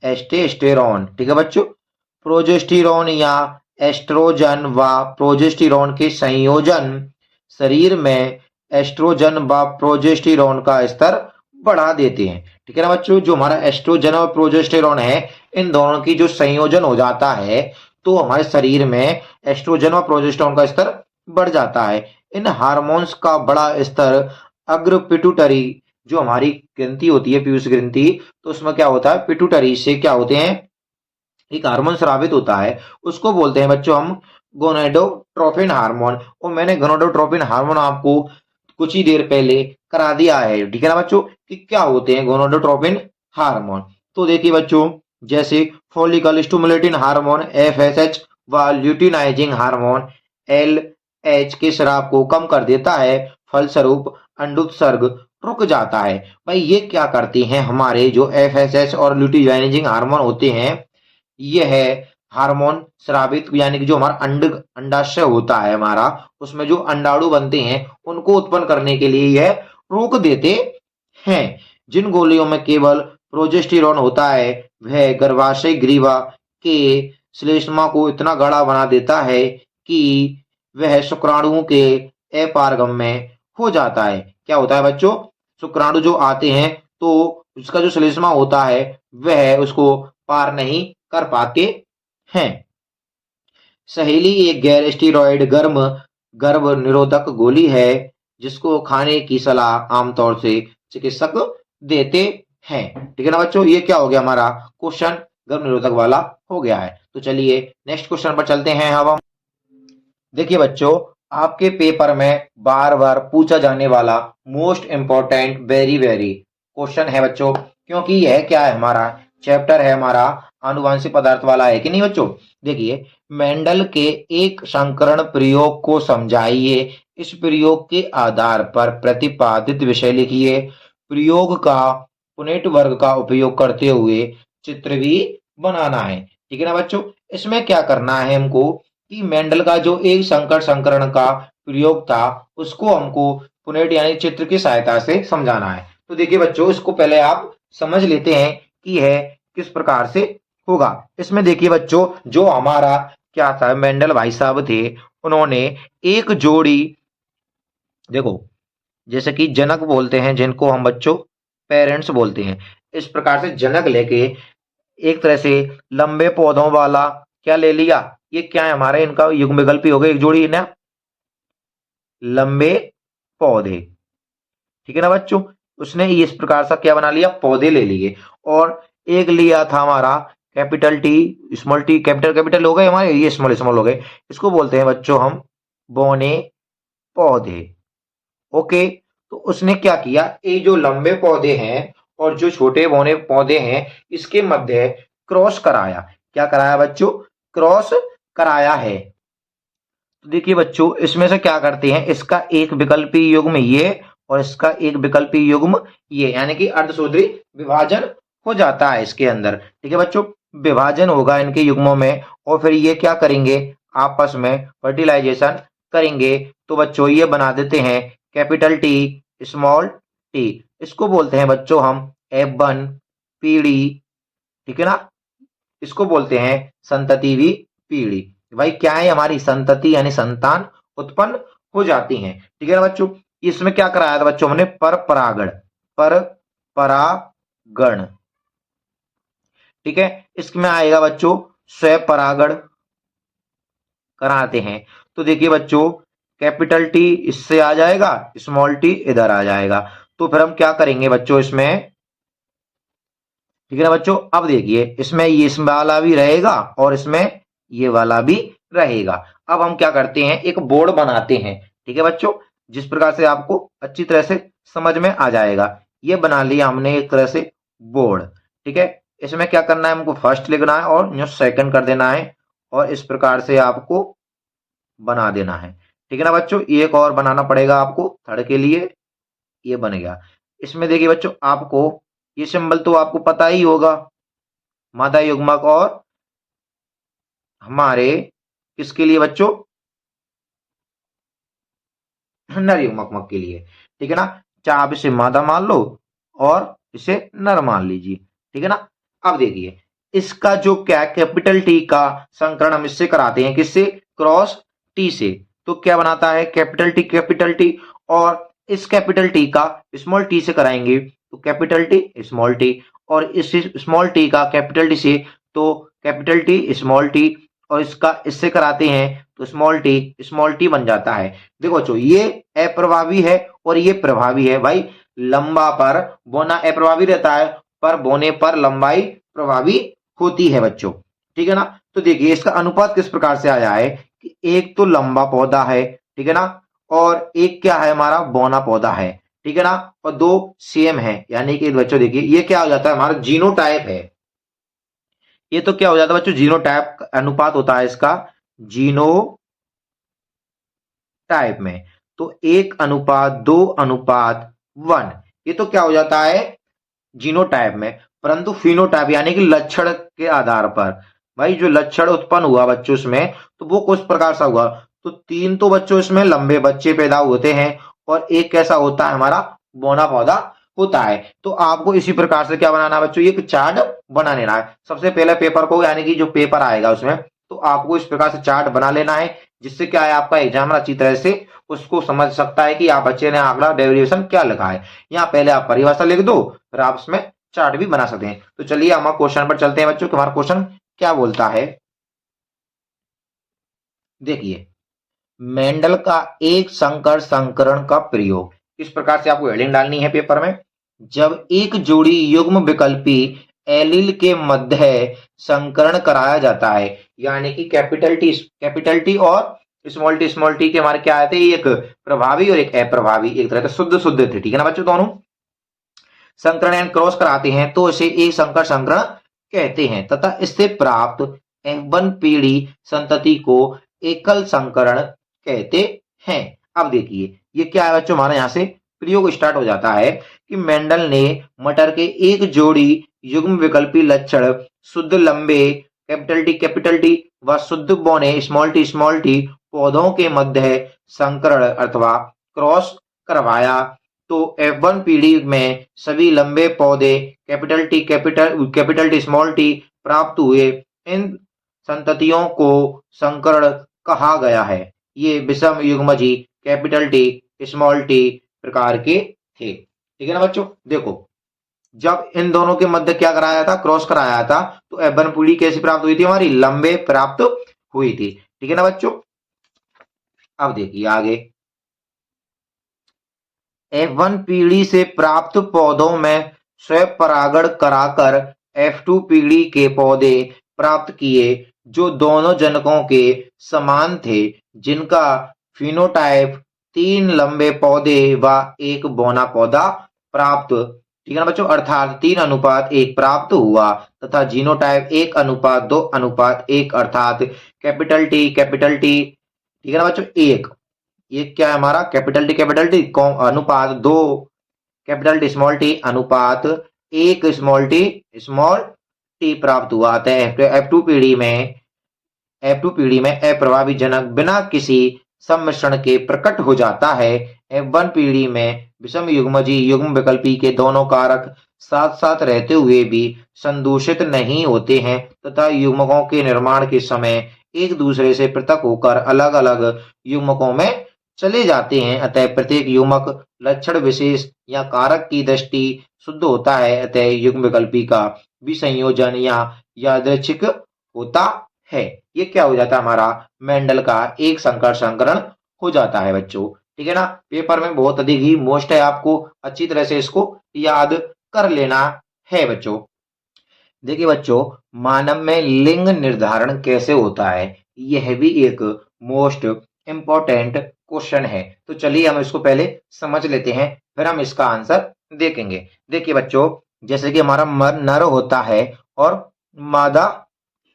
एस्टेस्टेरोन। ठीक है बच्चों, प्रोजेस्टेरोन या एस्ट्रोजन व प्रोजेस्टेरोन के संयोजन शरीर में एस्ट्रोजन व प्रोजेस्टेरोन का स्तर बढ़ा देते हैं। ठीक है ना बच्चों, जो हमारा एस्ट्रोजन और प्रोजेस्टेरोन है इन दोनों की जो संयोजन हो जाता है तो हमारे शरीर में एस्ट्रोजन और प्रोजेस्टेरोन का स्तर बढ़ जाता है। इन हार्मोन्स का बड़ा स्तर अग्र पिट्यूटरी जो हमारी ग्रंथि होती है पीयूष ग्रंथि, तो उसमें क्या होता है पिट्यूटरी से क्या होते हैं एक हार्मोन स्रावित होता है, उसको बोलते हैं बच्चों हम गोनेडोट्रोपिन हार्मोन। और मैंने गोनेडोट्रोपिन हार्मोन आपको कुछ ही देर पहले करा दिया है, ठीक है ना बच्चों, कि क्या होते हैं गोनेडोट्रोपिन हार्मोन। तो देखिए बच्चों जैसे फॉलिकल स्टिमुलेटिंग हार्मोन एफएसएच व ल्यूटिनाइजिंग हार्मोन एलएच के स्राव को कम कर देता है, फलस्वरूप अंडोत्सर्ग रुक जाता है। भाई ये क्या करती हैं हमारे जो एफएसएच और ल्यूटिनाइजिंग हार्मोन होते हैं, यह हार्मोन स्रावित यानी कि जो हमारा अंडाशय होता है हमारा उसमें जो अंडाणु बनते हैं उनको उत्पन्न करने के लिए यह रोक देते हैं। जिन गोलियों में केवल प्रोजेस्टेरोन होता है वह गर्भाशय ग्रीवा के श्लेष्मा को इतना गाढ़ा बना देता है कि वह शुक्राणुओं के अपारगम में हो जाता है। क्या होता है बच्चों, शुक्राणु जो आते हैं तो उसका जो श्लेष्मा होता है वह उसको पार नहीं कर पाते हैं। सहेली एक गैर स्टेरॉयड गर्भ निरोधक गोली है जिसको खाने की सलाह आमतौर से चिकित्सक देते हैं। ठीक है ना बच्चों, ये क्या हो गया हमारा क्वेश्चन गर्भ निरोधक वाला हो गया है। तो चलिए नेक्स्ट क्वेश्चन पर चलते हैं। अब हम देखिए बच्चों आपके पेपर में बार बार पूछा जाने वाला most important very very question है बच्चों, क्योंकि यह क्या है हमारा चैप्टर है हमारा आनुवांशिक पदार्थ वाला है कि नहीं बच्चों। देखिए मेंडल के एक संकरण प्रयोग को समझाइए, इस प्रयोग के आधार पर प्रतिपादित विषय लिखिए, प्रयोग का पुनेट वर्ग का उपयोग करते हुए चित्र भी बनाना है। ठीक है ना बच्चों, इसमें क्या करना है हमको कि मेंडल का जो एक संकर संकरण का प्रयोग था उसको हमको पुनेट यानी चित्र की सहायता से समझाना है। तो देखिए बच्चों इसको पहले आप समझ लेते हैं कि यह किस प्रकार से होगा। इसमें देखिए बच्चों जो हमारा क्या था मेंडल भाई साहब थे उन्होंने एक जोड़ी, देखो जैसे कि जनक बोलते हैं जिनको हम बच्चों पेरेंट्स बोलते हैं, इस प्रकार से जनक लेके एक तरह से लंबे पौधों वाला क्या ले लिया, ये क्या है हमारे इनका युग्म विकल्प हो गए एक जोड़ी ना लंबे पौधे। ठीक है ना बच्चों, उसने इस प्रकार सा क्या बना लिया पौधे ले लिए, और एक लिया था हमारा capital T small T capital capital हो गए हमारे, ये स्मॉल स्मॉल हो गए, इसको बोलते हैं बच्चों हम बोने पौधे। ओके, तो उसने क्या किया ये जो लंबे पौधे हैं और जो छोटे बोने पौधे हैं इसके मध्य क्रॉस कराया। क्या कराया बच्चों, क्रॉस कराया है। तो देखिए बच्चों इसमें से क्या करते हैं इसका एक विकल्पी युग्म ये और इसका एक विकल्पी युग्म ये, यानी कि अर्धसूत्री विभाजन हो जाता है इसके अंदर। ठीक है बच्चों, विभाजन होगा इनके युग्मों में और फिर ये क्या करेंगे, आपस में फर्टिलाइजेशन करेंगे। तो बच्चों ये बना देते हैं कैपिटल टी स्मॉल टी, इसको बोलते हैं बच्चों हम F1 पीढ़ी। ठीक है ना, इसको बोलते हैं संततिवी पीढ़ी। भाई क्या है, हमारी संतति यानी संतान उत्पन्न हो जाती हैं। ठीक है ना बच्चों, इसमें क्या कराया था बच्चों हमने, पर परागण, पर परागण। ठीक है, इसमें आएगा बच्चों स्वपरागण कराते हैं। तो देखिए बच्चों, कैपिटल टी इससे आ जाएगा, स्मॉल टी इधर आ जाएगा। तो फिर हम क्या करेंगे बच्चों इसमें, ठीक है ना बच्चों, अब देखिए इसमें ये इस वाला भी रहेगा और इसमें ये वाला भी रहेगा। अब हम क्या करते हैं, एक बोर्ड बनाते हैं। ठीक है बच्चों, जिस प्रकार से आपको अच्छी तरह से समझ में आ जाएगा। ये बना लिया हमने एक तरह से बोर्ड। ठीक है, इसमें क्या करना है, हमको फर्स्ट लिखना है और जो सेकंड कर देना है और इस प्रकार से आपको बना देना है। ठीक है ना बच्चों, एक और बनाना पड़ेगा आपको थर्ड के लिए। ये बन गया। इसमें देखिए बच्चों, आपको ये सिंबल तो आपको पता ही होगा, मादा युग्मक और हमारे किसके लिए बच्चों, नर युग्मक के लिए। ठीक है ना, चाहे आप इसे मादा मान लो और इसे नर मान लीजिए। ठीक है ना, अब देखिए इसका जो क्या कैपिटल टी का संकरण हम इससे कराते हैं, किससे, क्रॉस टी से। तो क्या बनाता है कैपिटल टी और इस कैपिटल टी का स्मॉल टी से कराएंगे तो कैपिटल टी स्मॉल टी, और इस स्मॉल टी का कैपिटल टी से तो कैपिटल टी स्मॉल टी, और इसका इससे कराते हैं तो स्मॉल टी बन जाता है। देखो बच्चों, ये अप्रभावी है और ये प्रभावी है। भाई लंबा पर बोना अप्रभावी रहता है, पर बोने पर लंबाई प्रभावी होती है बच्चों। ठीक है ना, तो देखिए इसका अनुपात किस प्रकार से आया है कि एक तो लंबा पौधा है, ठीक है ना, और एक क्या है हमारा बौना पौधा है। ठीक है ना, और दो सेम है, यानी कि बच्चों देखिए ये क्या हो जाता है, हमारा जीनोटाइप है। ये तो क्या हो जाता है बच्चों, जीनोटाइप अनुपात होता है इसका जीनो टाइप में। तो 1:2:1, ये तो क्या हो जाता है जीनोटाइप में। परंतु फिनोटाइप यानी कि लक्षण के आधार पर, भाई जो लक्षण उत्पन्न हुआ बच्चों इसमें, तो वो कुछ प्रकार सा हुआ। तो 3 तो बच्चों इसमें लंबे बच्चे पैदा होते हैं और एक कैसा होता है हमारा बौना पौधा होता है। तो आपको इसी प्रकार से क्या बनाना है बच्चों, एक चार्ट बना लेना है। सबसे पहले पेपर को, यानी कि जो पेपर आएगा उसमें, तो आपको इस प्रकार से चार्ट बना लेना है, जिससे क्या है आपका एग्जाम अच्छी तरह से उसको समझ सकता है कि आप बच्चे ने आंकड़ा डेरिवेशन क्या लिखा है। यहाँ पहले आप परिभाषा लिख दो, फिर आप इसमें चार्ट भी बना सकते हैं। तो चलिए हम क्वेश्चन पर चलते हैं बच्चों, कि हमारा क्वेश्चन क्या बोलता है। देखिए, मेंडल का एक संकर संकरण का प्रयोग, इस प्रकार से आपको हेडिंग डालनी है पेपर में। जब एक जोड़ी युग्म विकल्पी एलील के मध्य संकरण कराया जाता है, यानी कि कैपिटल टी और स्मॉल टी के हमारे क्या आए थे, एक प्रभावी और एक अप्रभावी, एक तरह से शुद्ध शुद्ध थे। ठीक है ना बच्चों, दोनों संकरण एंड क्रॉस कराते हैं तो इसे एक संकर संकरण कहते हैं, तथा इससे प्राप्त F1 पीढ़ी संतति को एकल संकरण कहते हैं। अब देखिए ये क्या है बच्चों, हमारा यहाँ से प्रयोग स्टार्ट हो जाता है कि मेंडल ने मटर के एक जोड़ी युग्म विकल्पी लक्षण शुद्ध लंबे कैपिटल टी व शुद्ध बौने स्मॉल टी पौधों के मध्य संकरण अथवा क्रॉस करवाया। तो F1 पीढ़ी में सभी लंबे पौधे कैपिटल टी स्मॉल टी प्राप्त हुए। इन संततियों को संकरण कहा गया है। ये विषम युग्मजी कैपिटल टी स्मॉल टी प्रकार के थे। ठीक है ना बच्चों, देखो जब इन दोनों के मध्य क्या कराया था, क्रॉस कराया था, तो F1 पीढ़ी कैसी प्राप्त हुई थी, हमारी लंबे प्राप्त हुई थी। ठीक है ना बच्चों, अब देखिए आगे, F1 पीढ़ी से प्राप्त पौधों में स्वपरागण कराकर F2 पीढ़ी के पौधे प्राप्त किए, जो दोनों जनकों के समान थे, जिनका फिनोटाइप 3 लंबे पौधे व एक बौना पौधा प्राप्त, ठीक है ना बच्चों, अर्थात 3:1 प्राप्त हुआ, तथा जीनोटाइप 1:2:1, अर्थात कैपिटल टी, ठीक है ना बच्चों, 1। ये क्या है हमारा कैपिटल टी अनुपात 2 कैपिटल टी अनुपात 1 स्मॉल टी प्राप्त हुआ। अतः F2 पीढ़ी में अप्रभावी जनक बिना किसी सम्मिश्रण के प्रकट हो जाता है। F1 पीढ़ी में विषम युग्मजी युग्म विकल्पी के दोनों कारक साथ साथ रहते हुए भी संदूषित नहीं होते हैं तथा युग्मकों के निर्माण के समय एक दूसरे से पृथक होकर अलग अलग युग्मकों में चले जाते हैं। अतः प्रत्येक युग्मक लक्षण विशेष या कारक की दृष्टि शुद्ध होता है। अतः युग्म विकल्पी का विसंयोजन या यादृच्छिक होता है। ये क्या हो जाता है हमारा मेंडल का एक संकर संकरण हो जाता है बच्चों। ठीक है ना, पेपर में बहुत अधिक ही मोस्ट है, आपको अच्छी तरह से इसको याद कर लेना है बच्चों। देखिए बच्चों, मानव में लिंग निर्धारण कैसे होता है, यह भी एक मोस्ट इंपॉर्टेंट क्वेश्चन है। तो चलिए हम इसको पहले समझ लेते हैं, फिर हम इसका आंसर देखेंगे। देखिए बच्चों, जैसे कि हमारा नर होता है और मादा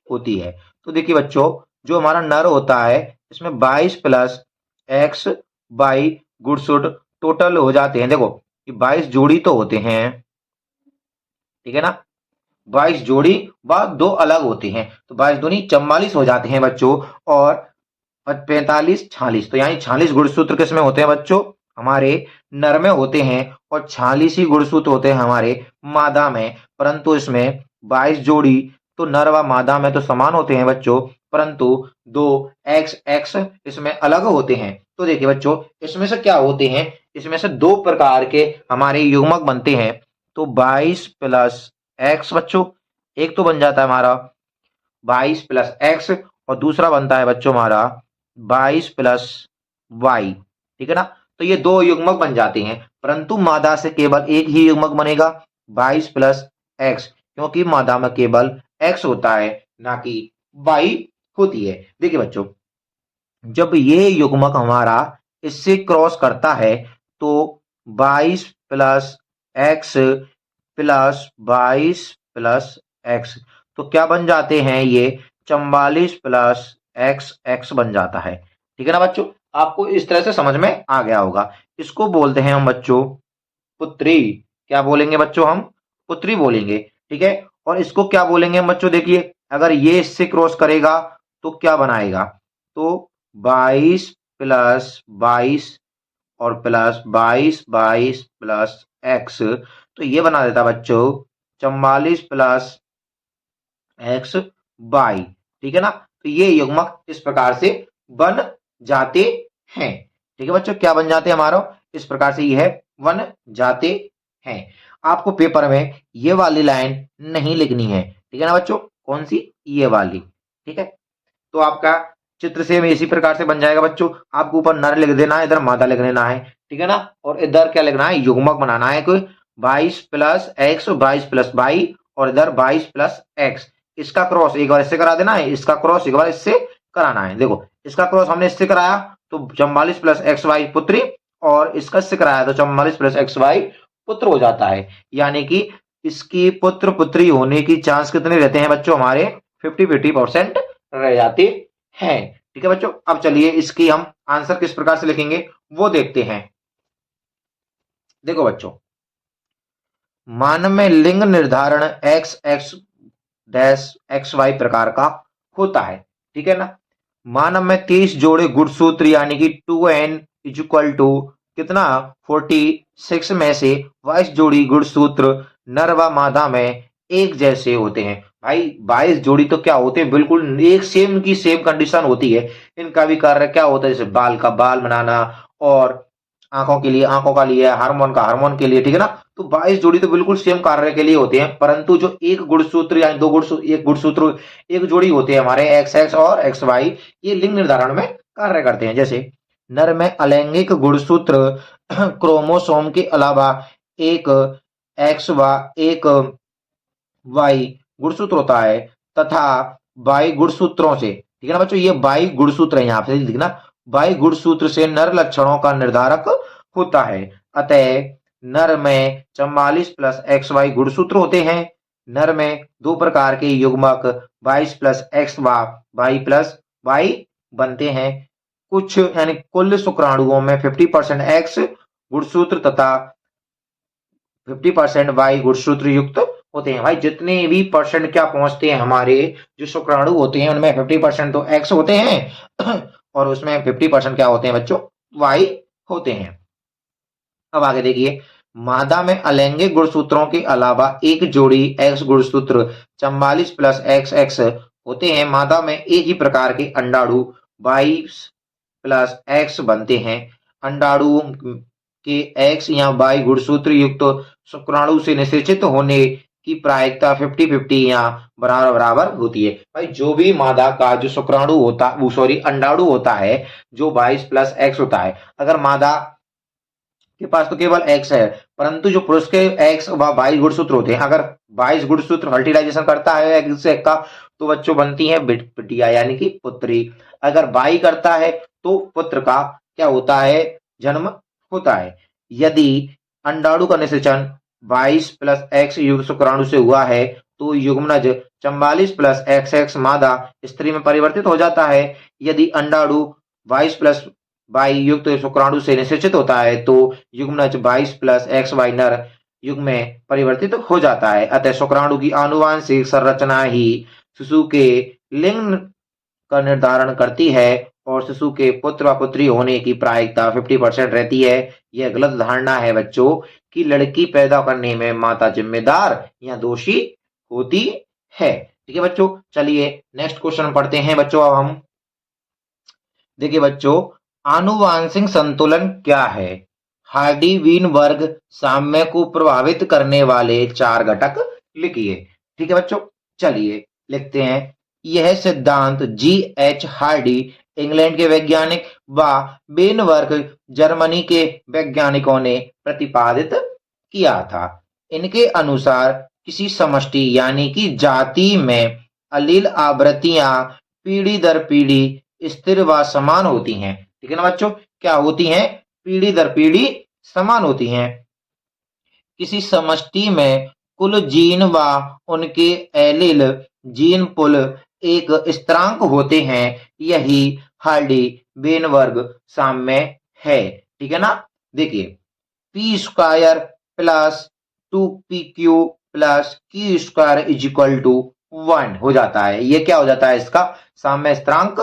होती है। तो देखिए बच्चों, जो हमारा नर होता है इसमें 22 प्लस एक्स वाई गुणसूत्र टोटल हो जाते हैं। देखो, 22 जोड़ी तो होते हैं, ठीक है ना, 22 जोड़ी व 2 अलग होते हैं, तो 22 दूनी 44 हो जाते हैं बच्चों। और 45 46, तो यानी 46 गुणसूत्र किसमें होते हैं बच्चों, हमारे नर में होते हैं, और 46 ही गुणसूत्र होते हैं हमारे मादा में। परंतु इसमें 22 जोड़ी तो नर व मादा में तो समान होते हैं बच्चों, परंतु 2 एक्स एक्स इसमें अलग होते हैं। तो देखिए बच्चों, इसमें से क्या होते हैं, इसमें से 2 प्रकार के हमारे युग्मक बनते हैं। तो 22 प्लस एक्स बच्चों, एक तो बन जाता है हमारा 22 प्लस एक्स, और दूसरा बनता है बच्चों हमारा 22 प्लस वाई। ठीक है ना, तो ये 2 युग्मक बन जाते हैं, परंतु मादा से केवल एक ही युग्मक बनेगा 22 प्लस एक्स, क्योंकि मादा में केवल एक्स होता है, ना कि वाई होती है। देखिए बच्चों, जब ये युग्मक हमारा इससे क्रॉस करता है तो 22 plus x plus 22 plus x, तो क्या बन जाते हैं ये 44 प्लस एक्स एक्स बन जाता है। ठीक है ना बच्चों, आपको इस तरह से समझ में आ गया होगा। इसको बोलते हैं हम बच्चों पुत्री। क्या बोलेंगे बच्चों, हम पुत्री बोलेंगे। ठीक है, और इसको क्या बोलेंगे हम बच्चों, देखिए अगर ये इससे क्रॉस करेगा तो क्या बनाएगा, तो 22 प्लस 22 और प्लस 22 22 प्लस एक्स, तो ये बना देता बच्चों 44 प्लस एक्स वाई। ठीक है ना, तो ये युग्मक इस प्रकार से बन जाते हैं। ठीक है बच्चों, क्या बन जाते हैं हमारा, इस प्रकार से यह बन जाते हैं। आपको पेपर में ये वाली लाइन नहीं लिखनी है, ठीक है ना बच्चों, कौन सी, ये वाली। ठीक है, तो आपका चित्र सेम इसी प्रकार से बन जाएगा बच्चों। आपको ऊपर नर लिख देना है, इधर मादा लिख देना है, ठीक है ना, और इधर क्या लिखना है, युग्मक बनाना है कोई 22 प्लस एक्स 22 प्लस वाई, और इधर 22 प्लस एक्स। इसका क्रॉस एक बार इससे करा देना है, इसका क्रॉस एक बार इससे कराना है। देखो, इसका क्रॉस हमने इससे कराया तो 44 प्लस एक्स वाई पुत्री, और इसका इससे कराया तो 44 प्लस एक्स वाई पुत्र हो जाता है। यानी कि इसकी पुत्र पुत्री होने की चांस कितने रहते हैं बच्चों, हमारे 50-50% रह जाते हैं। ठीक है बच्चों, अब चलिए इसकी हम आंसर किस प्रकार से लिखेंगे वो देखते हैं। देखो बच्चों, मानव में लिंग निर्धारण X X dash X Y प्रकार का होता है। ठीक है ना, मानव में 23 जोड़े गुणसूत्र यानी कि 2n इक्वल टू कितना 46 में से 22 जोड़ी गुणसूत्र नर व मादा में एक जैसे होते हैं। भाई 22 जोड़ी तो क्या होते हैं, बिल्कुल एक सेम की सेम कंडीशन होती है। इनका भी कार्य क्या होता है, जैसे बाल का बाल बनाना, और आंखों के लिए आंखों का लिए, हार्मोन का हार्मोन के लिए। ठीक है ना, तो 22 जोड़ी तो बिल्कुल सेम कार्य के लिए होते हैं, परंतु जो एक गुणसूत्र या दो गुणसूत्र, एक गुणसूत्र एक जोड़ी होते हैं हमारे एक्स एक्स और एक्स वाई, ये लिंग निर्धारण में कार्य करते हैं। जैसे नर में अलैंगिक गुणसूत्र क्रोमोसोम के अलावा एक एक्स व एक वाई गुणसूत्र होता है, तथा वाई गुणसूत्रों से, ठीक है ना बच्चों, ये वाई गुणसूत्र है, यहाँ पे लिखना, वाई गुणसूत्र से नर लक्षणों का निर्धारक होता है। अतः नर में 44 प्लस एक्स वाई गुणसूत्र होते हैं। नर में 2 प्रकार के युग्मक 22 प्लस एक्स व वाई प्लस वाई बनते हैं। कुछ यानी कुल शुक्राणुओं में 50% एक्स गुणसूत्र तथा 50% वाई गुणसूत्र युक्त होते हैं। भाई जितने भी परसेंट क्या पहुंचते हैं हमारे जो शुक्राणु होते हैं उनमें 50% तो एक्स होते हैं और उसमें 50% क्या होते हैं बच्चों, वाई होते हैं। अब आगे देखिए, मादा में अलैंगिक गुणसूत्रों के अलावा एक जोड़ी एक्स गुणसूत्र 44 प्लस एक्स एक्स होते हैं। मादा में एक ही प्रकार के अंडाणु 22 प्लस एक्स बनते हैं। अंडाणुओं के एक्स या वाई गुणसूत्र युक्त शुक्राणु से निषेचित होने की प्रायिकता 50-50 या बराबर बराबर होती है। भाई जो भी मादा का जो शुक्राणु होता अंडाणु होता है जो 22 प्लस एक्स होता है, अगर मादा के पास तो केवल एक्स है, परंतु जो पुरुष के एक्स व 22 गुणसूत्र होते हैं, अगर 22 गुणसूत्र फर्टिलाइजेशन करता है एक्स से का तो बच्चों बनती है बिटिया यानी कि पुत्री। अगर वाई करता है तो पुत्र का क्या होता है, जन्म होता है। यदि अंडाणु का निषेचन 22 प्लस एक्स युक्त शुक्राणु से हुआ है तो युग्मनज 44 प्लस एक्स एक्स मादा स्त्री में परिवर्तित हो जाता है। यदि अंडाणु 22 प्लस वाई युक्त शुक्राणु से निषेचित होता है तो युग्मनज 22 प्लस एक्स वाई नर युग्म में परिवर्तित हो जाता है। अतः शुक्राणु की आनुवांशिक संरचना ही शिशु के लिंग का निर्धारण करती है और शिशु के पुत्र व पुत्री होने की प्रायिकता 50% रहती है। यह गलत धारणा है बच्चों कि लड़की पैदा करने में माता जिम्मेदार या दोषी होती है। ठीक है बच्चों, चलिए नेक्स्ट क्वेश्चन पढ़ते हैं बच्चों। अब हम देखिए बच्चों, आनुवांशिक संतुलन क्या है? हार्डी वीनबर्ग साम्य को प्रभावित करने वाले 4 घटक लिखिए। ठीक है बच्चों, चलिए लिखते हैं। यह सिद्धांत G.H. हार्डी इंग्लैंड के वैज्ञानिक व वीनबर्ग जर्मनी के वैज्ञानिकों ने प्रतिपादित किया था। इनके अनुसार किसी समष्टि यानी कि जाति में अलील आवृत्तियां पीढ़ी दर पीढ़ी स्थिर व समान होती हैं। ठीक है ना बच्चों, क्या होती हैं? पीढ़ी दर पीढ़ी समान होती हैं। किसी समष्टि में कुल जीन व उनके एलील जीन पुल एक स्थिरांक होते हैं। यही हार्डी वेनबर्ग साम्य है। ठीक है ना, देखिए p square plus 2pq plus q square is equal to 1 हो जाता है। ये क्या हो जाता है? इसका साम्य स्थिरांक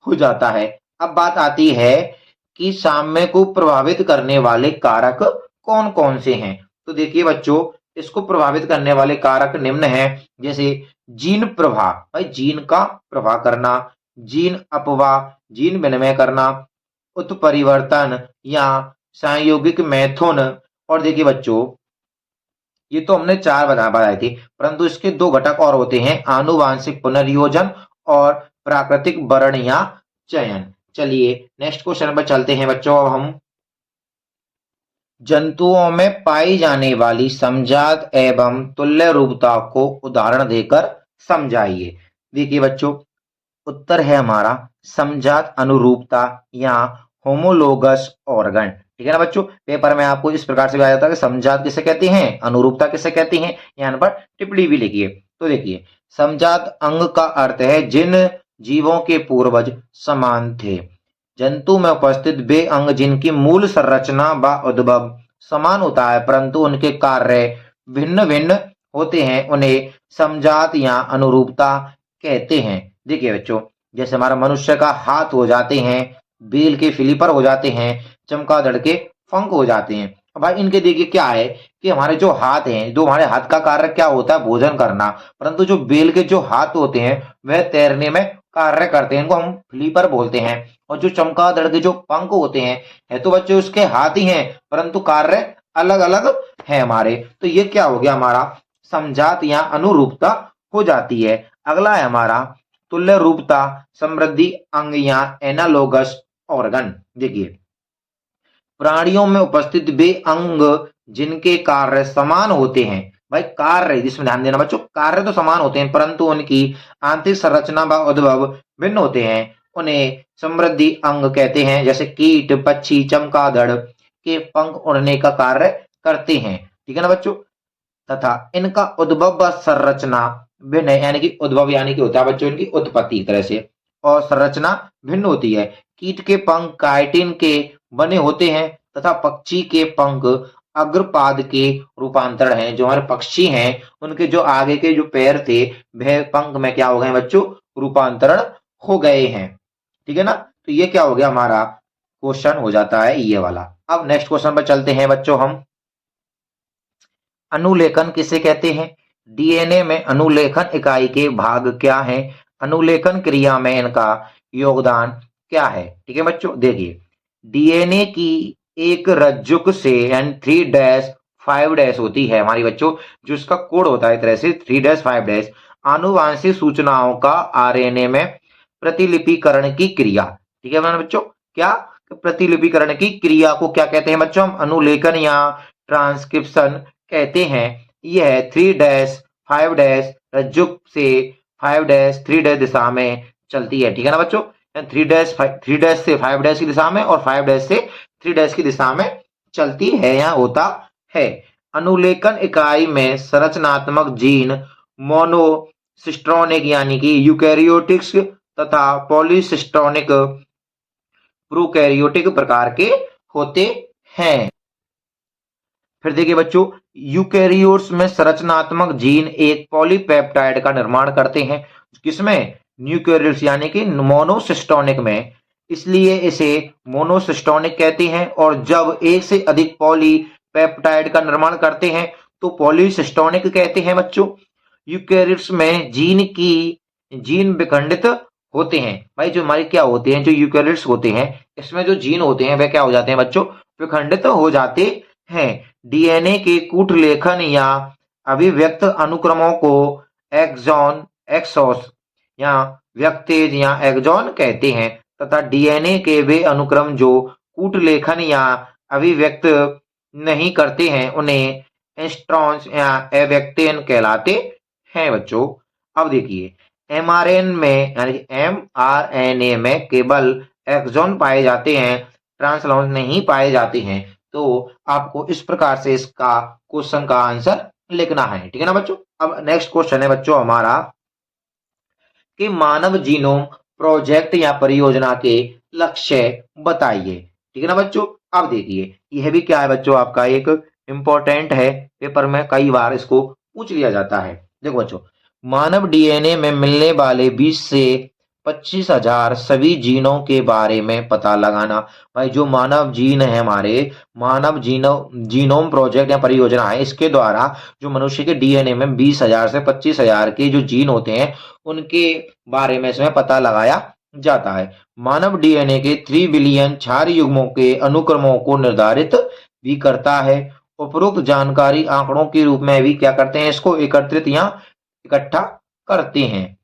हो जाता है। अब बात आती है कि साम्य को प्रभावित करने वाले कारक कौन कौन से हैं। तो देखिए बच्चों, इसको प्रभावित करने वाले कारक निम्न हैं, जैसे जीन प्रवाह, भाई जीन का प्रवाह करना, जीन अपवाह, जीन विनिमय करना, उत्परिवर्तन या संयोगिक मैथुन। और देखिए बच्चों, ये तो हमने 4 बताए थे, परंतु इसके 2 घटक और होते हैं, आनुवांशिक पुनर्योजन और प्राकृतिक वर्ण या चयन। चलिए नेक्स्ट क्वेश्चन पर चलते हैं बच्चों। अब हम जंतुओं में पाई जाने वाली समजात एवं तुल्य रूपता को उदाहरण देकर समझाइए। देखिए बच्चों, उत्तर है हमारा समजात अनुरूपता या होमोलोगस ऑर्गन। ठीक है ना बच्चों, पेपर में आपको इस प्रकार से भी आ जाता है कि समजात किसे कहते हैं, अनुरूपता किसे कहते हैं, यहाँ पर टिप्पणी भी लिखिए। तो देखिए, समजात अंग का अर्थ है जिन जीवों के पूर्वज समान थे। जंतु में उपस्थित वे अंग जिनकी मूल संरचना व उद्भव समान होता है परंतु उनके कार्य भिन्न भिन्न होते हैं, उन्हें समजात या अनुरूपता कहते हैं। देखिए बच्चों, जैसे हमारा मनुष्य का हाथ हो जाते हैं, बेल के फिलिपर हो जाते हैं, चमगादड़ के पंख हो जाते हैं। अब भाई इनके देखिए क्या है कि हमारे जो हाथ हैं, जो हमारे हाथ का कार्य क्या होता है, भोजन करना, परंतु जो बेल के जो हाथ होते हैं वह तैरने में कार्य करते हैं, इनको हम फ्लीपर बोलते हैं। और जो चमगादड़ के जो पंख होते हैं, है तो बच्चे उसके हाथ ही हैं परंतु कार्य अलग अलग है हमारे। तो ये क्या हो गया, हमारा समजात या अनुरूपता हो जाती है। अगला है हमारा तुल्य रूपता समृद्धि अंग या एनालोगस ऑर्गन। देखिए, प्राणियों में उपस्थित वे अंग जिनके कार्य समान होते हैं, भाई कार्य जिसमें ध्यान देना बच्चों, कार्य तो समान होते हैं परंतु उनकी आंतरिक संरचना व उद्भव भिन्न होते हैं, उन्हें समृद्धि अंग कहते हैं। जैसे कीट, पक्षी, चमगादड़ के पंख उड़ने का कार्य करते हैं। ठीक है ना बच्चों, तथा इनका उद्भव व संरचना भिन्न है, यानी कि उद्भव यानी कि होता है बच्चों इनकी उत्पत्ति तरह से, और संरचना भिन्न होती है। कीट के पंख काइटिन के बने होते हैं तथा पक्षी के पंख अग्रपाद के रूपांतरण हैं। जो हमारे पक्षी हैं उनके जो आगे के जो पैर थे वह पंख में क्या हो गए बच्चों, रूपांतरण हो गए हैं। ठीक है ना, तो ये क्या हो गया हमारा क्वेश्चन हो जाता है ये वाला। अब नेक्स्ट क्वेश्चन पर चलते हैं बच्चों हम। अनुलेखन किसे कहते हैं? डीएनए में अनुलेखन इकाई के भाग क्या हैं? अनुलेखन क्रिया में इनका योगदान क्या है? ठीक है बच्चों, देखिए डीएनए की एक रज्जुक से यानी 3-5 होती है हमारी बच्चों, जो इसका कोड होता है एक तरह से 3-5 आनुवांशिक सूचनाओं का आरएनए में प्रतिलिपिकरण की क्रिया। ठीक है हमारे बच्चों, क्या प्रतिलिपिकरण की क्रिया को क्या कहते हैं बच्चों? हम अनुलेखन या ट्रांसक्रिप्शन कहते हैं। यह 3-5 रज्जुक से 5-3 दिशा में चलती है। ठीक है ना बच्चों, 3 से 5 की दिशा में और 5 से 3 की दिशा में चलती है या होता है। अनुलेखन इकाई में संरचनात्मक जीन मोनोसिस्ट्रोनिक यानी कि यूकैरियोटिक्स तथा पॉलीसिस्ट्रोनिक प्रोकैरियोटिक प्रकार के होते हैं। फिर देखिए बच्चों, यूकैरियोट्स में संरचनात्मक जीन एक पॉलीपेप्टाइड का निर्माण करते हैं। किसमें? यूकैरियोट्स यानी कि मोनोसिस्टोनिक में, इसलिए इसे मोनोसिस्टोनिक कहते हैं। और जब एक से अधिक पॉलीपेप्टाइड का निर्माण करते हैं तो पॉलीसिस्टोनिक कहते हैं बच्चों। यूकैरियोट्स में जीन विखंडित होते हैं। भाई जो हमारे क्या होते हैं, जो यूकैरियोट्स होते हैं इसमें जो जीन होते हैं वे क्या हो जाते हैं बच्चों? विखंडित हो जाते हैं। डीएनए के कूट लेखन या अभिव्यक्त अनुक्रमों को एक्सॉन, एक्सोस या व्यक्तेज या एक्सॉन कहते हैं तथा डीएनए के वे अनुक्रम जो कूट लेखन या अभिव्यक्त नहीं करते हैं उन्हें इंस्ट्रॉन्स या अव्यक्तेन कहलाते हैं बच्चों। अब देखिए एमआरएन में यानी एमआरएनए में केवल एक्सॉन पाए जाते हैं, ट्रांसलोन नहीं पाए जाते हैं। तो आपको इस प्रकार से इसका क्वेश्चन का आंसर लिखना है। ठीक है ना बच्चों। अब नेक्स्ट क्वेश्चन है बच्चों हमारा कि मानव जीनोम प्रोजेक्ट या परियोजना के लक्ष्य बताइए। ठीक है ना बच्चों। अब देखिए यह भी क्या है बच्चों, आपका एक इंपॉर्टेंट है, पेपर में कई बार इसको पूछ लिया जाता है। देखो बच्चों, मानव डीएनए में मिलने वाले 20 से 25,000 सभी जीनों के बारे में पता लगाना। भाई जो मानव जीन है हमारे, मानव जीनोम प्रोजेक्ट या परियोजना है, इसके द्वारा जो मनुष्य के डीएनए में 20,000 से 25,000 के जो जीन होते हैं उनके बारे में इसमें पता लगाया जाता है। मानव डीएनए के 3 बिलियन क्षार युग्मों के अनुक्रमों को निर्धारित भी करता है। उपरोक्त जानकारी आंकड़ों के रूप में भी क्या करते हैं, इसको एकत्रित या इकट्ठा करते हैं।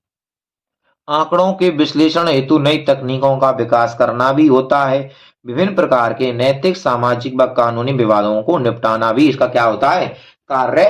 आंकड़ों के विश्लेषण हेतु नई तकनीकों का विकास करना भी होता है। विभिन्न प्रकार के नैतिक, सामाजिक व कानूनी विवादों को निपटाना भी इसका क्या होता है, कार्य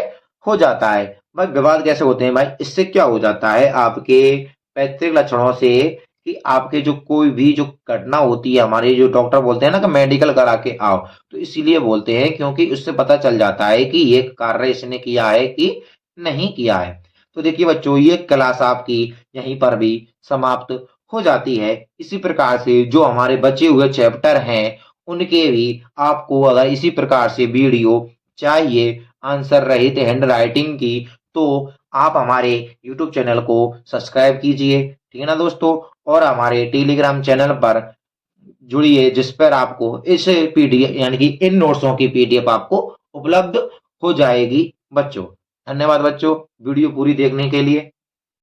हो जाता है। भाई विवाद कैसे होते हैं भाई, इससे क्या हो जाता है आपके पैतृक लक्षणों से कि आपके जो कोई भी जो घटना होती है, हमारे जो डॉक्टर बोलते हैं ना कि मेडिकल करा के आओ, तो इसीलिए बोलते हैं क्योंकि उससे पता चल जाता है कि ये कार्य इसने किया है कि नहीं किया है। तो देखिए बच्चों, ये क्लास आपकी यहीं पर भी समाप्त हो जाती है। इसी प्रकार से जो हमारे बचे हुए चैप्टर हैं उनके भी आपको अगर इसी प्रकार से वीडियो चाहिए आंसर रहित हैंड राइटिंग की, तो आप हमारे यूट्यूब चैनल को सब्सक्राइब कीजिए। ठीक है ना दोस्तों, और हमारे टेलीग्राम चैनल पर जुड़िए जिस पर आपको इस पीडीएफ यानी कि इन नोट्सों की पीडीएफ आपको उपलब्ध हो जाएगी बच्चों। धन्यवाद बच्चों वीडियो पूरी देखने के लिए।